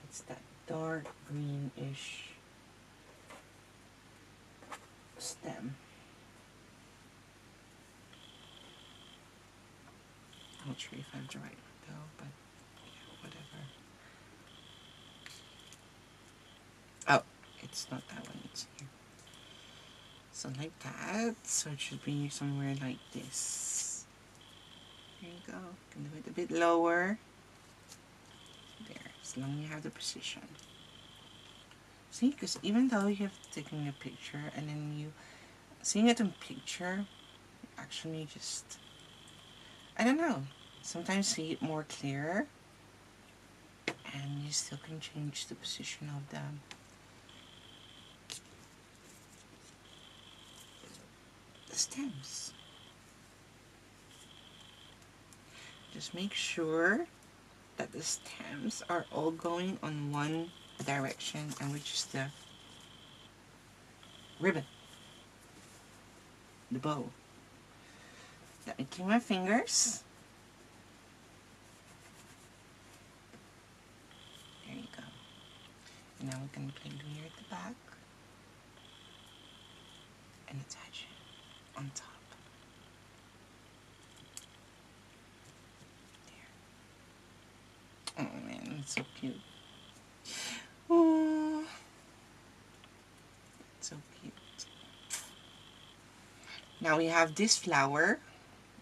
Speaker 1: It's that dark greenish stem. I'm not sure if I have the right one though, but yeah, whatever. Oh, it's not that one, it's here. So like that, so it should be somewhere like this. There you go. You can do it a bit lower. There, as long as you have the precision. See, because even though you have taken a picture and then you seeing it in picture, actually just, I don't know, sometimes see it more clearer, and you still can change the position of them. The stems. Just make sure that the stems are all going on one direction, and which is the ribbon, the bow. Let me clean my fingers. There you go. And now we're going to play here at the back and attach it on top. There. Oh man, it's so cute. Oh, it's so cute. Now we have this flower.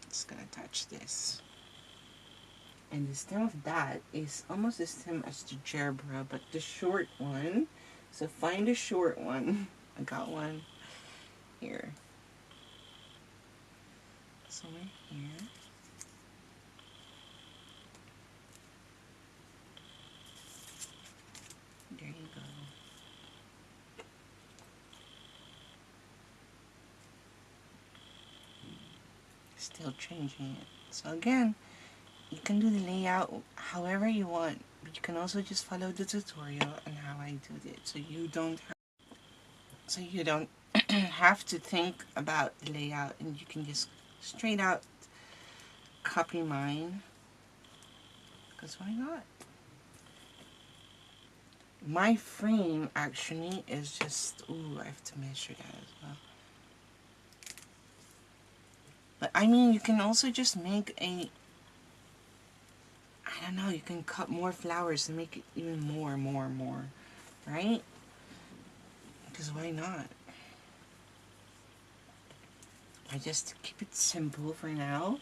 Speaker 1: Just gonna attach this. And the stem of that is almost the stem as the gerbera, but the short one. So find the short one. I got one here. Somewhere here. There you go. Still changing it. So again, you can do the layout however you want, but you can also just follow the tutorial and how I did it, so you don't have to think about the layout, and you can just straight out copy mine, because why not? My frame actually is just, ooh, I have to measure that as well. But I mean, you can also just make a, I don't know, you can cut more flowers and make it even more, right? Because why not? I just keep it simple for now,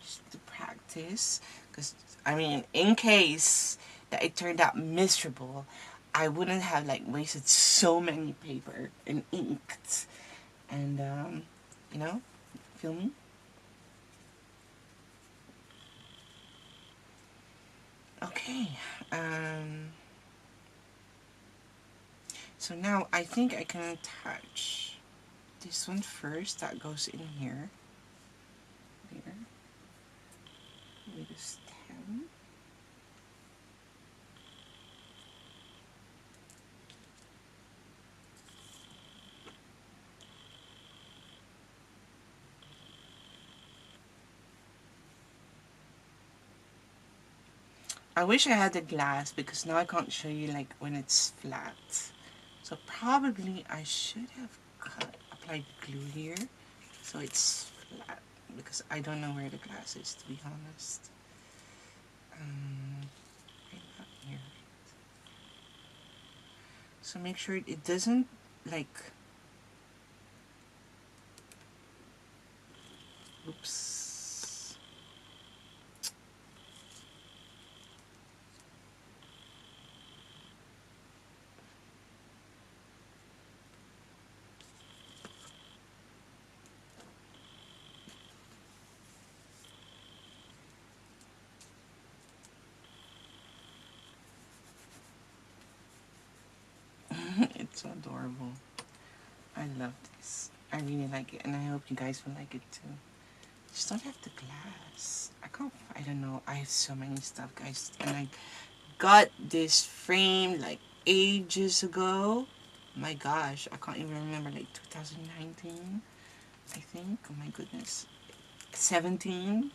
Speaker 1: just to practice. Because, I mean, in case that it turned out miserable, I wouldn't have like wasted so many paper and inked. And, you know, feel me? Okay, so now I think I can attach this one first. That goes in here, here with a stem. I wish I had the glass because now I can't show you like when it's flat. So probably I should have applied glue here so it's flat because I don't know where the glass is, to be honest. Right about here. So make sure it doesn't like, oops. It's so adorable. I love this. I really like it and I hope you guys will like it too. Just don't have the glass. I don't know. I have so many stuff, guys. And I got this frame like ages ago. My gosh, I can't even remember, like 2019, I think. Oh my goodness. 17.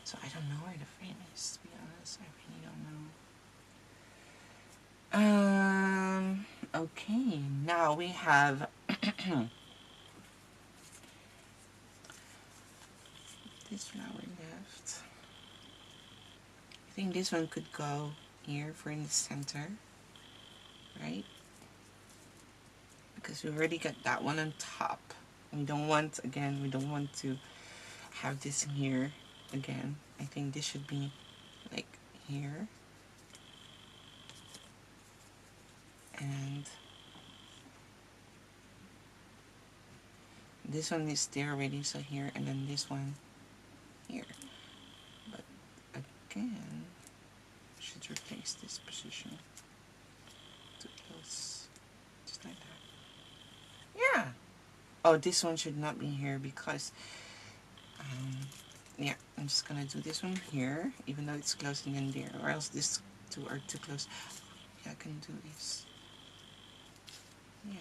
Speaker 1: So I don't know where the frame is, to be honest. I really don't know. Okay, now we have this flower left. I think this one could go here for in the center, right? Because we already got that one on top. We don't want, again, we don't want to have this in here again. I think this should be like here. And this one is there already, so here, and then this one here. But again, I should replace this position. Too close. Just like that. Yeah. Oh, this one should not be here because, yeah, I'm just gonna do this one here, even though it's close and then there, or else these two are too close. Yeah, I can do this. Yeah.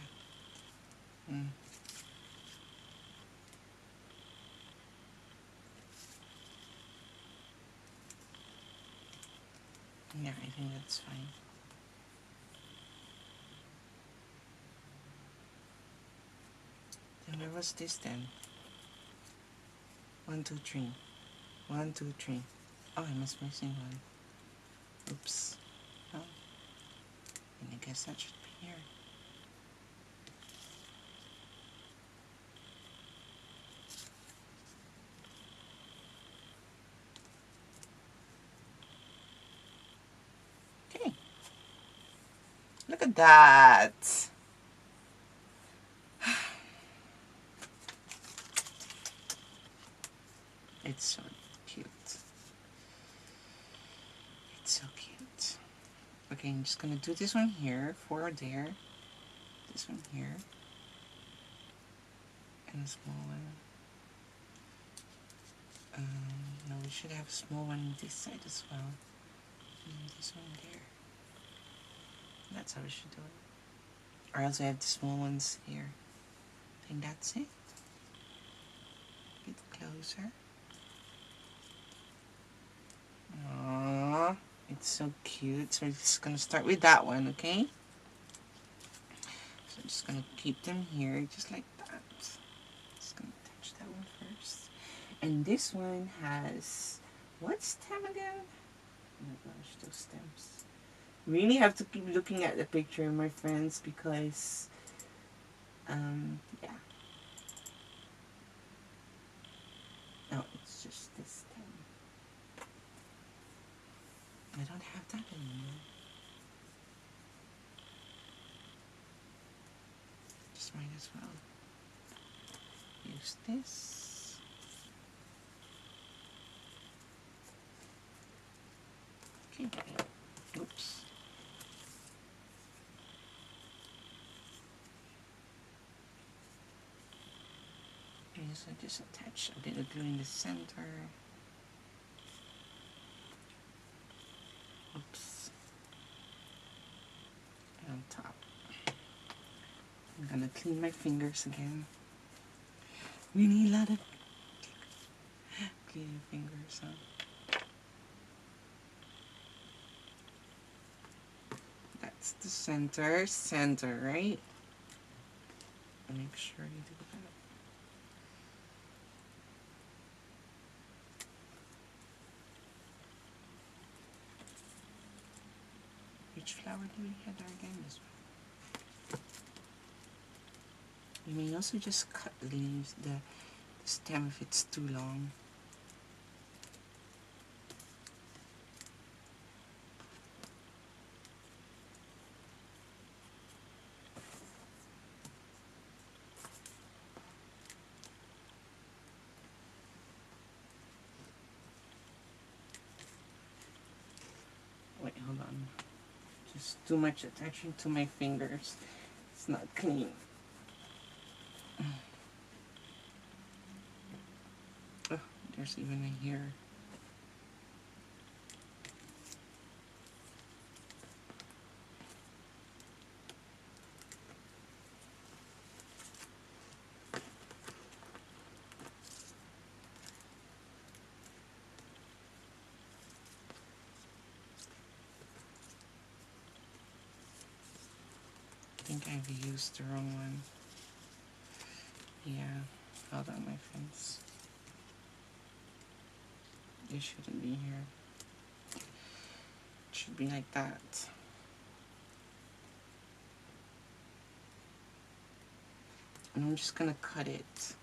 Speaker 1: Yeah, I think that's fine. Then where was this then? 1, 2, 3. 1, 2, 3. Oh, I must be missing one. Oops. Oh. And I guess that should be here. Okay. Look at that. It's so cute. It's so cute. Okay, I'm just gonna do this one here, for there. This one here. And a small one. No, we should have a small one on this side as well. And this one there. That's how we should do it. Or else I have the small ones here. I think that's it. Get closer. Aww, it's so cute. So we're just gonna start with that one, okay? So I'm just gonna keep them here, just like that. Just gonna attach that one first. And this one has, what stem again? Oh my gosh, those stems. Really have to keep looking at the picture, my friends, because, yeah. No, it's just this stem. I don't have that anymore. Just might as well use this. Okay. Oops. Okay, so just attach a bit of glue in the center. Oops. And on top. I'm gonna clean my fingers again. We need a lot of cleaning fingers, huh? That's the center, right? Make sure you do that. Which flower do we have there again? This one. You may also just cut the leaves, the stem if it's too long. Wait, hold on. Just too much attaching to my fingers. It's not clean. Oh, there's even a hair. I think I've used the wrong one. Yeah, hold on, my friends. It shouldn't be here. It should be like that. And I'm just gonna cut it.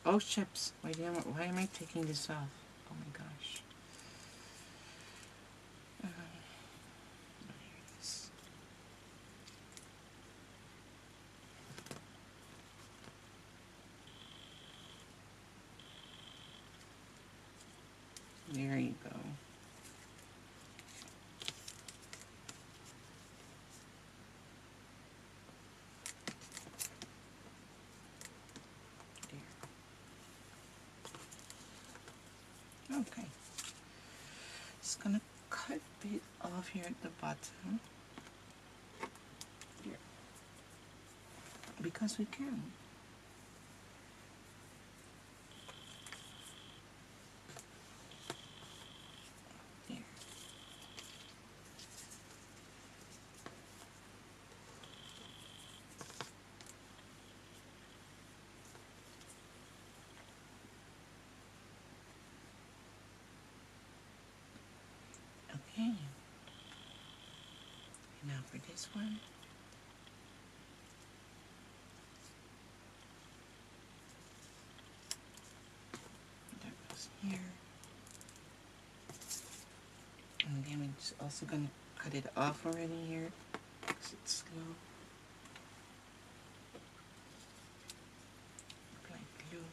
Speaker 1: Oh, chips! Why am I taking this off? Oh my gosh. Here it is. There you go. There. Okay. Just gonna cut a bit off here at the bottom. Here. Because we can. There. Okay. Now for this one. That goes here. And then we're just also going to cut it off already here because it's slow. Apply glue.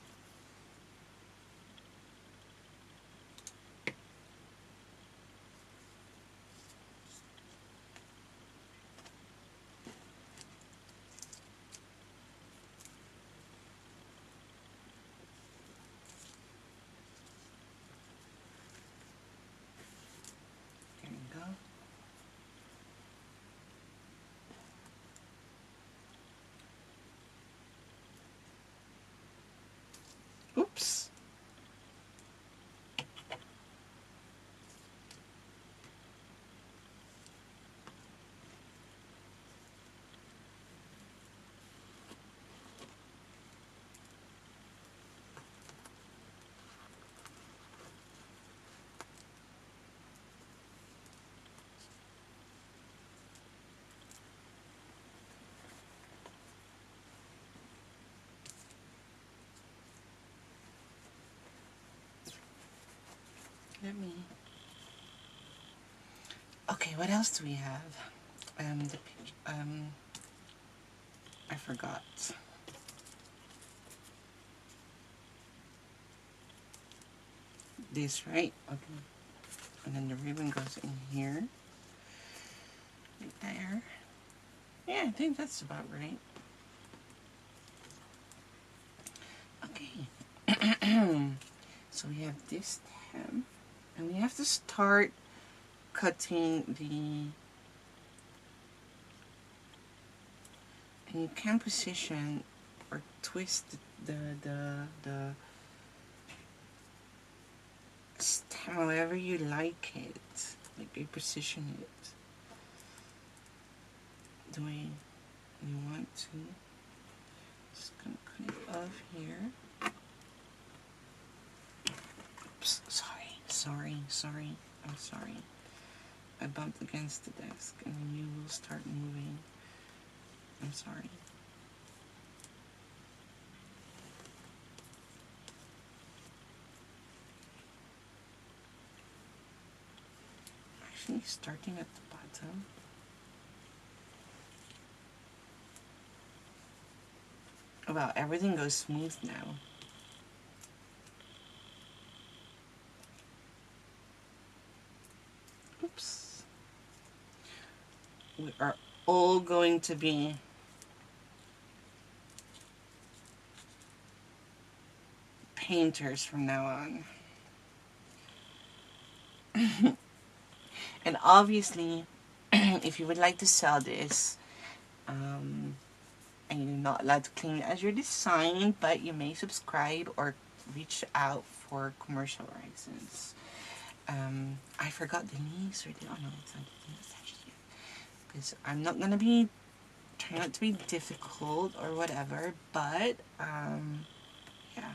Speaker 1: There you go. Oops. Let me. Okay, what else do we have? I forgot. this, right? Okay. And then the ribbon goes in here. Right there. Yeah, I think that's about right. Okay. So we have this hem. And we have to start cutting the... And you can position or twist the stem however you like it. Like you position it the way you want to. Just gonna cut it off here. Oops, sorry. I'm sorry. I bumped against the desk and you will start moving. I'm sorry. Actually, starting at the bottom. Wow, everything goes smooth now. Oops. We are all going to be painters from now on. And obviously, if you would like to sell this, and you're not allowed to claim it as your design, but you may subscribe or reach out for commercial license. I forgot the knees or the... Oh no, it's not the knees actually. Because I'm not going to be trying not to be difficult or whatever, but yeah,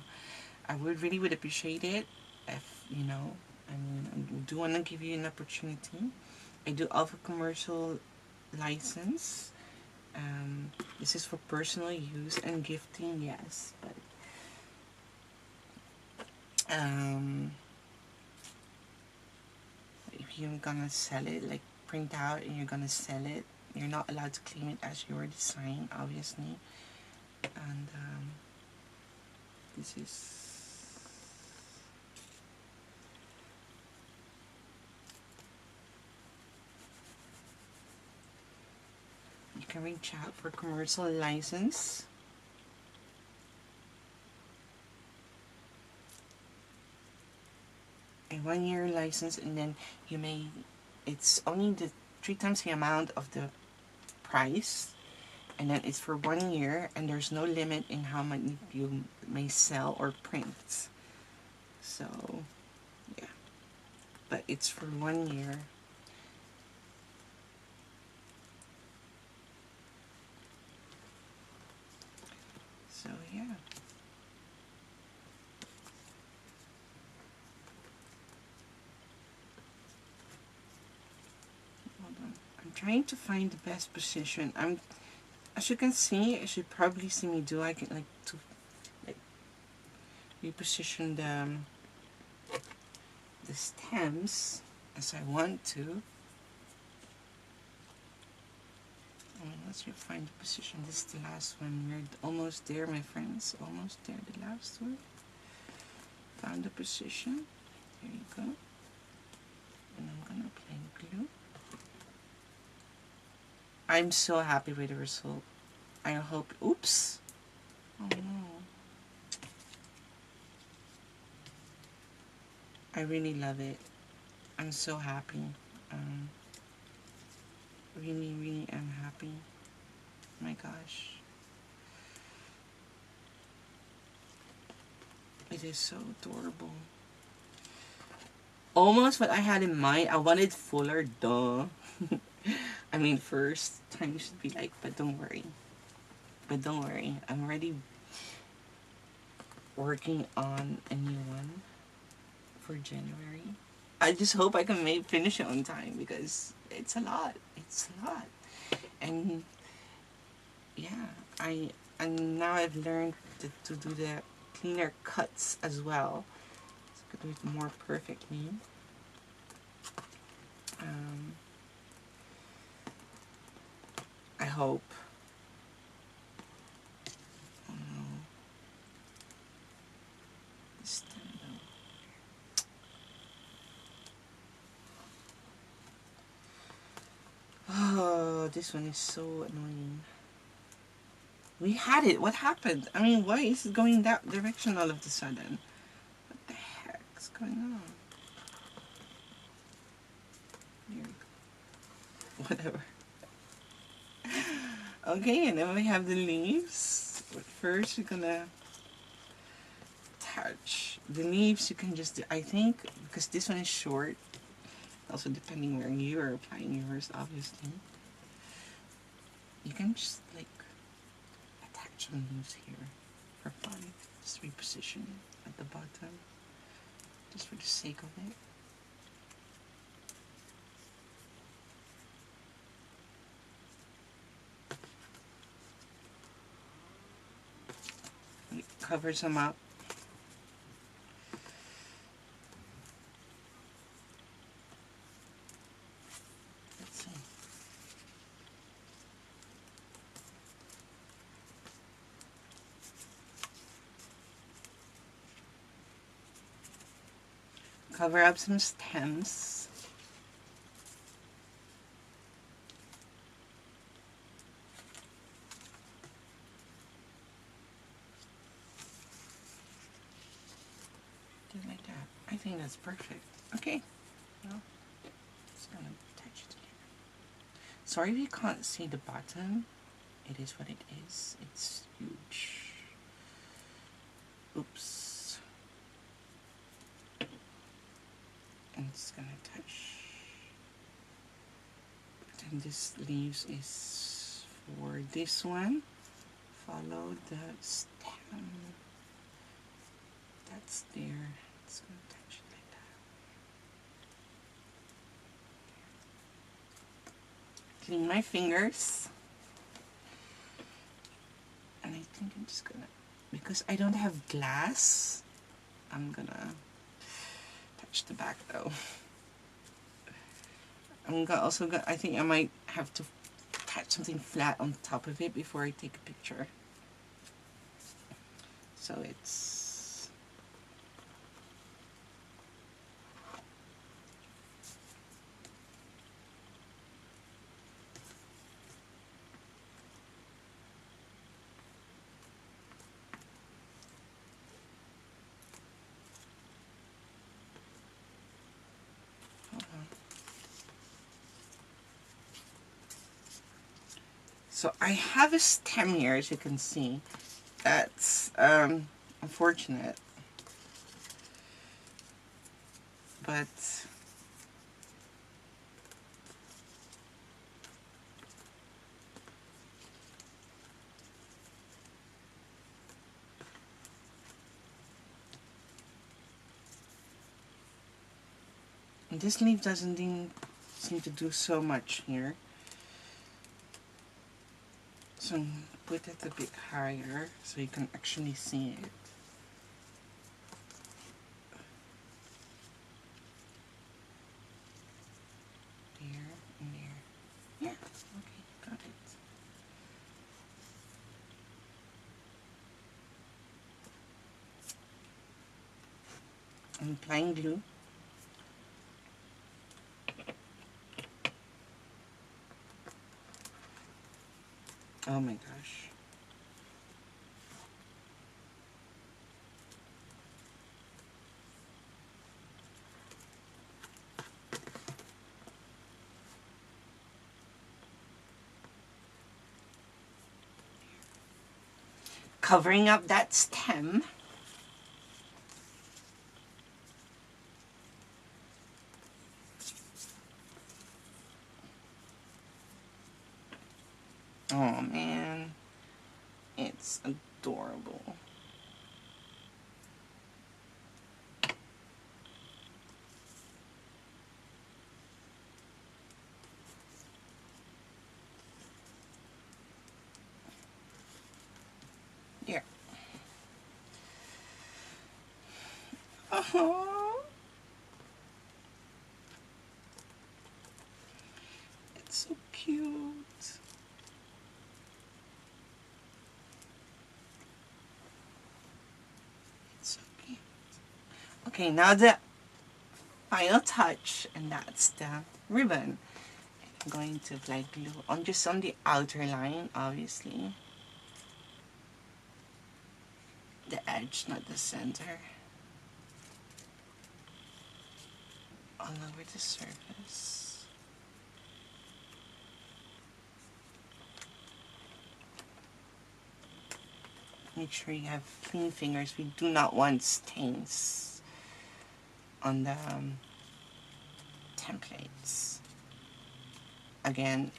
Speaker 1: I really would appreciate it if, you know, I mean, I do want to give you an opportunity. I do offer commercial license. This is for personal use and gifting, yes, but if you're gonna sell it, like print out and you're gonna sell it, you're not allowed to claim it as your design, obviously. And this is... You can reach out for commercial license. A 1-year license, and then you may... It's only the 3 times the amount of the price, and then it's for 1 year, and there's no limit in how much you may sell or print. So yeah, but it's for 1 year. So yeah. Hold on. I'm trying to find the best position. As you can see, as you probably see me do, I can like reposition the stems as I want to. Let's find the position. This is the last one. We're almost there, my friends. Almost there. The last one. Found the position. There you go. And I'm gonna apply glue. I'm so happy with the result. I hope... Oops! Oh no. I really love it. I'm so happy. Really am happy. My gosh. It is so adorable. Almost what I had in mind. I wanted fuller, duh. I mean, first time should be like, but don't worry. But don't worry. I'm already working on a new one for January. I just hope I can finish it on time because it's a lot. It's a lot. And yeah, and now I've learned to do the cleaner cuts as well. So I could do it more perfectly. I hope. Oh no. This time though. this one is so annoying. We had it. What happened? I mean, why is it going that direction all of a sudden? What the heck's going on? Here we go. Whatever. Okay, and then we have the leaves. But first, we're gonna touch the leaves. You can just do, I think, because this one is short, also depending where you are applying yours, obviously, you can just like attach some leaves here for fun. Just reposition it at the bottom, just for the sake of it. It covers them up. Let's see. Cover up some stems. Like that. I think that's perfect. Okay. Well, just gonna touch it again. Sorry if you can't see the bottom. It is what it is. It's huge. Oops. And it's gonna touch. Then this leaves is for this one. Follow the stem. That's there. It's gonna touch it like that. Clean my fingers. And I think I'm just gonna, because I don't have glass, I'm gonna touch the back though. I think I might have to attach something flat on top of it before I take a picture. So it's, so I have a stem here, as you can see. That's unfortunate, but this leaf doesn't seem to do so much here. So put it a bit higher so you can actually see it. There and there. Yeah, okay, got it. I'm applying glue. Oh my gosh. Covering up that stem. Oh man, it's adorable. Here. Oh, it's so cute. It's so cute. Okay, now the final touch, and that's the ribbon. I'm going to apply glue on just on the outer line, obviously. The edge, not the center. All over the surface. Make sure you have clean fingers. We do not want stains on the templates. Again,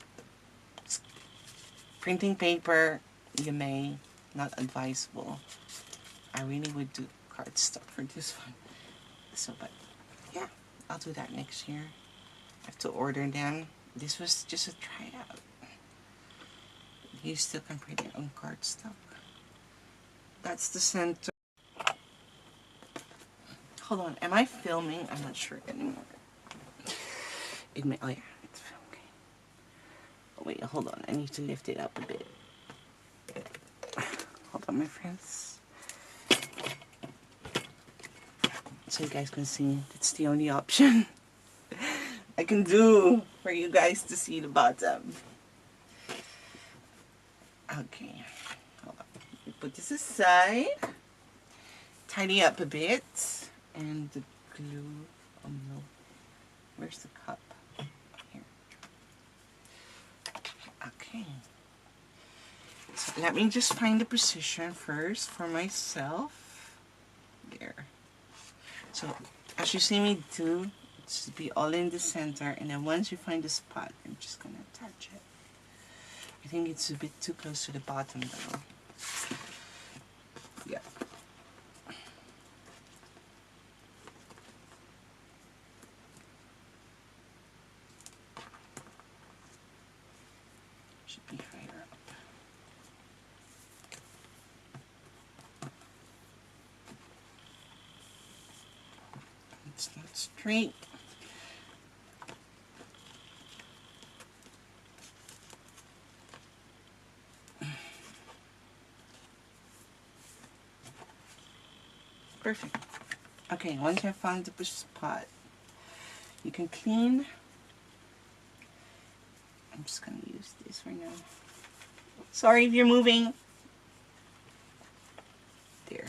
Speaker 1: printing paper, you may, not advisable. I really would do cardstock for this one. So, but yeah, I'll do that next year. I have to order them. This was just a tryout. You still can print it on cardstock. That's the center. Hold on, am I filming? I'm not sure anymore. It may, oh yeah, it's filming. Oh wait, hold on, I need to lift it up a bit. Hold on, my friends. So you guys can see, it's the only option I can do for you guys to see the bottom. Okay, hold on. Put this aside, tidy up a bit, and the glue, oh no, where's the cup? Here. Okay, so let me just find the position first for myself. There. So as you see me do, it should be all in the center, and then once you find the spot, I'm just gonna attach it. I think it's a bit too close to the bottom though. Yeah. Should be higher up. It's not straight. Perfect. Okay, once you have found the spot, you can clean. I'm just going to use this right now. Sorry if you're moving. There.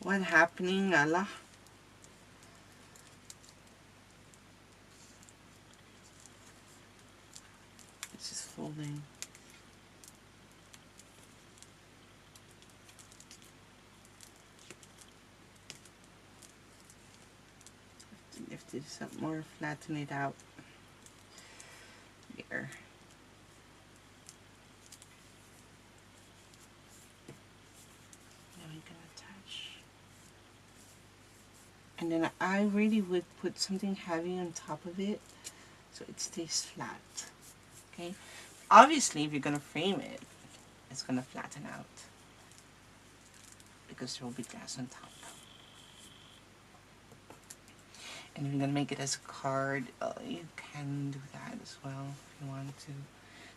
Speaker 1: What happening, Allah? It's just folding. Lift this up more, flatten it out. There. Now we can attach. And then I really would put something heavy on top of it so it stays flat. Okay? Obviously, if you're going to frame it, it's going to flatten out because there will be glass on top. And if you're going to make it as a card, you can do that as well if you want to.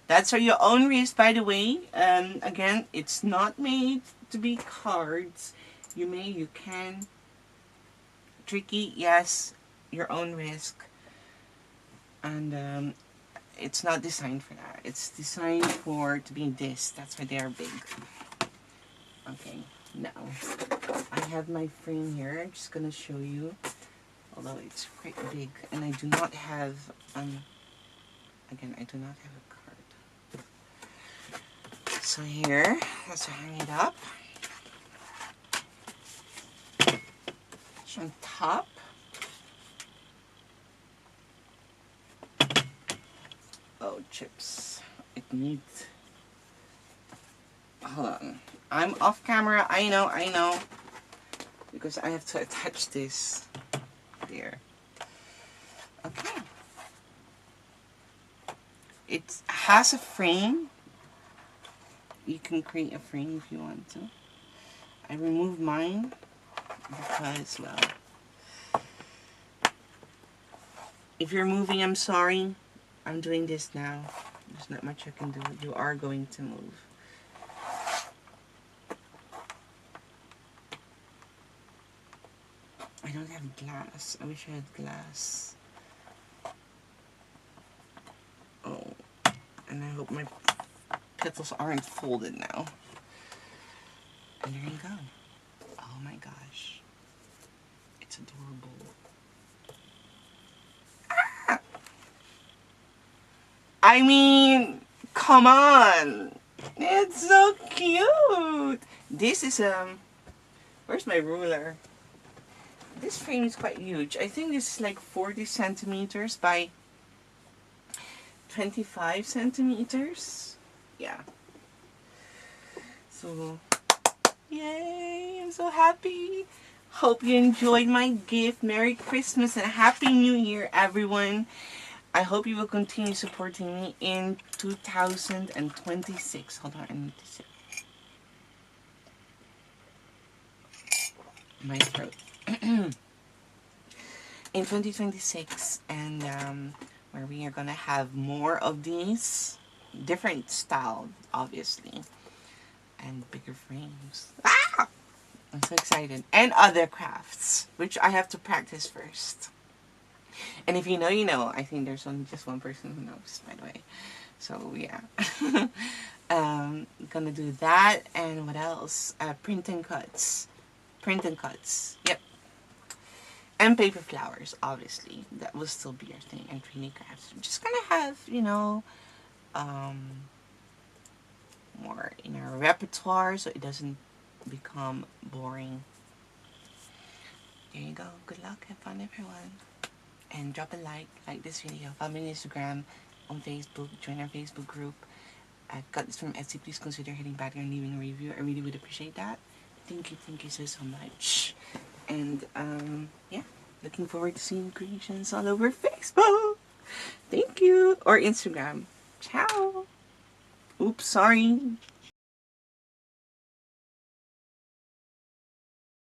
Speaker 1: That's for your own risk, by the way. Again, it's not made to be cards. You can. Tricky, yes, your own risk. And it's not designed for that. It's designed for to be this. That's why they are big. Okay, now I have my frame here. I'm just gonna show you. Although it's quite big, and I do not have again, I do not have a card. So here, let's hang it up. On top. Oh, chips. It needs. Hold on. I'm off camera. I know. Because I have to attach this there. Okay. It has a frame. You can create a frame if you want to. I removed mine because, well, if you're moving, I'm sorry. I'm doing this now. There's not much I can do. You are going to move. I don't have glass. I wish I had glass. Oh, and I hope my petals aren't folded now. And there you go. Oh my gosh. It's adorable. Ah! I mean, come on. It's so cute. This is, where's my ruler? This frame is quite huge. I think this is like 40 centimeters by 25 centimeters. Yeah. So, yay, I'm so happy. Hope you enjoyed my gift. Merry Christmas and Happy New Year, everyone. I hope you will continue supporting me in 2026. Hold on, I need to sit. My throat. In 2026, and where we are gonna have more of these different style, obviously, and bigger frames. Ah! I'm so excited. And other crafts, which I have to practice first. And if you know, you know. I think there's only just one person who knows, by the way. So yeah. Gonna do that, and what else? Print and cuts. Print and cuts. Yep. And paper flowers, obviously. That will still be your thing. And 3D crafts. I'm just gonna have, you know, more in our repertoire so it doesn't become boring. There you go. Good luck. Have fun, everyone. And drop a like this video. Follow me on Instagram, on Facebook. Join our Facebook group. I got this from Etsy. Please consider hitting back and leaving a review. I really would appreciate that. Thank you so much. And yeah, looking forward to seeing creations all over Facebook. Thank you. Or Instagram. Ciao. Oops, sorry.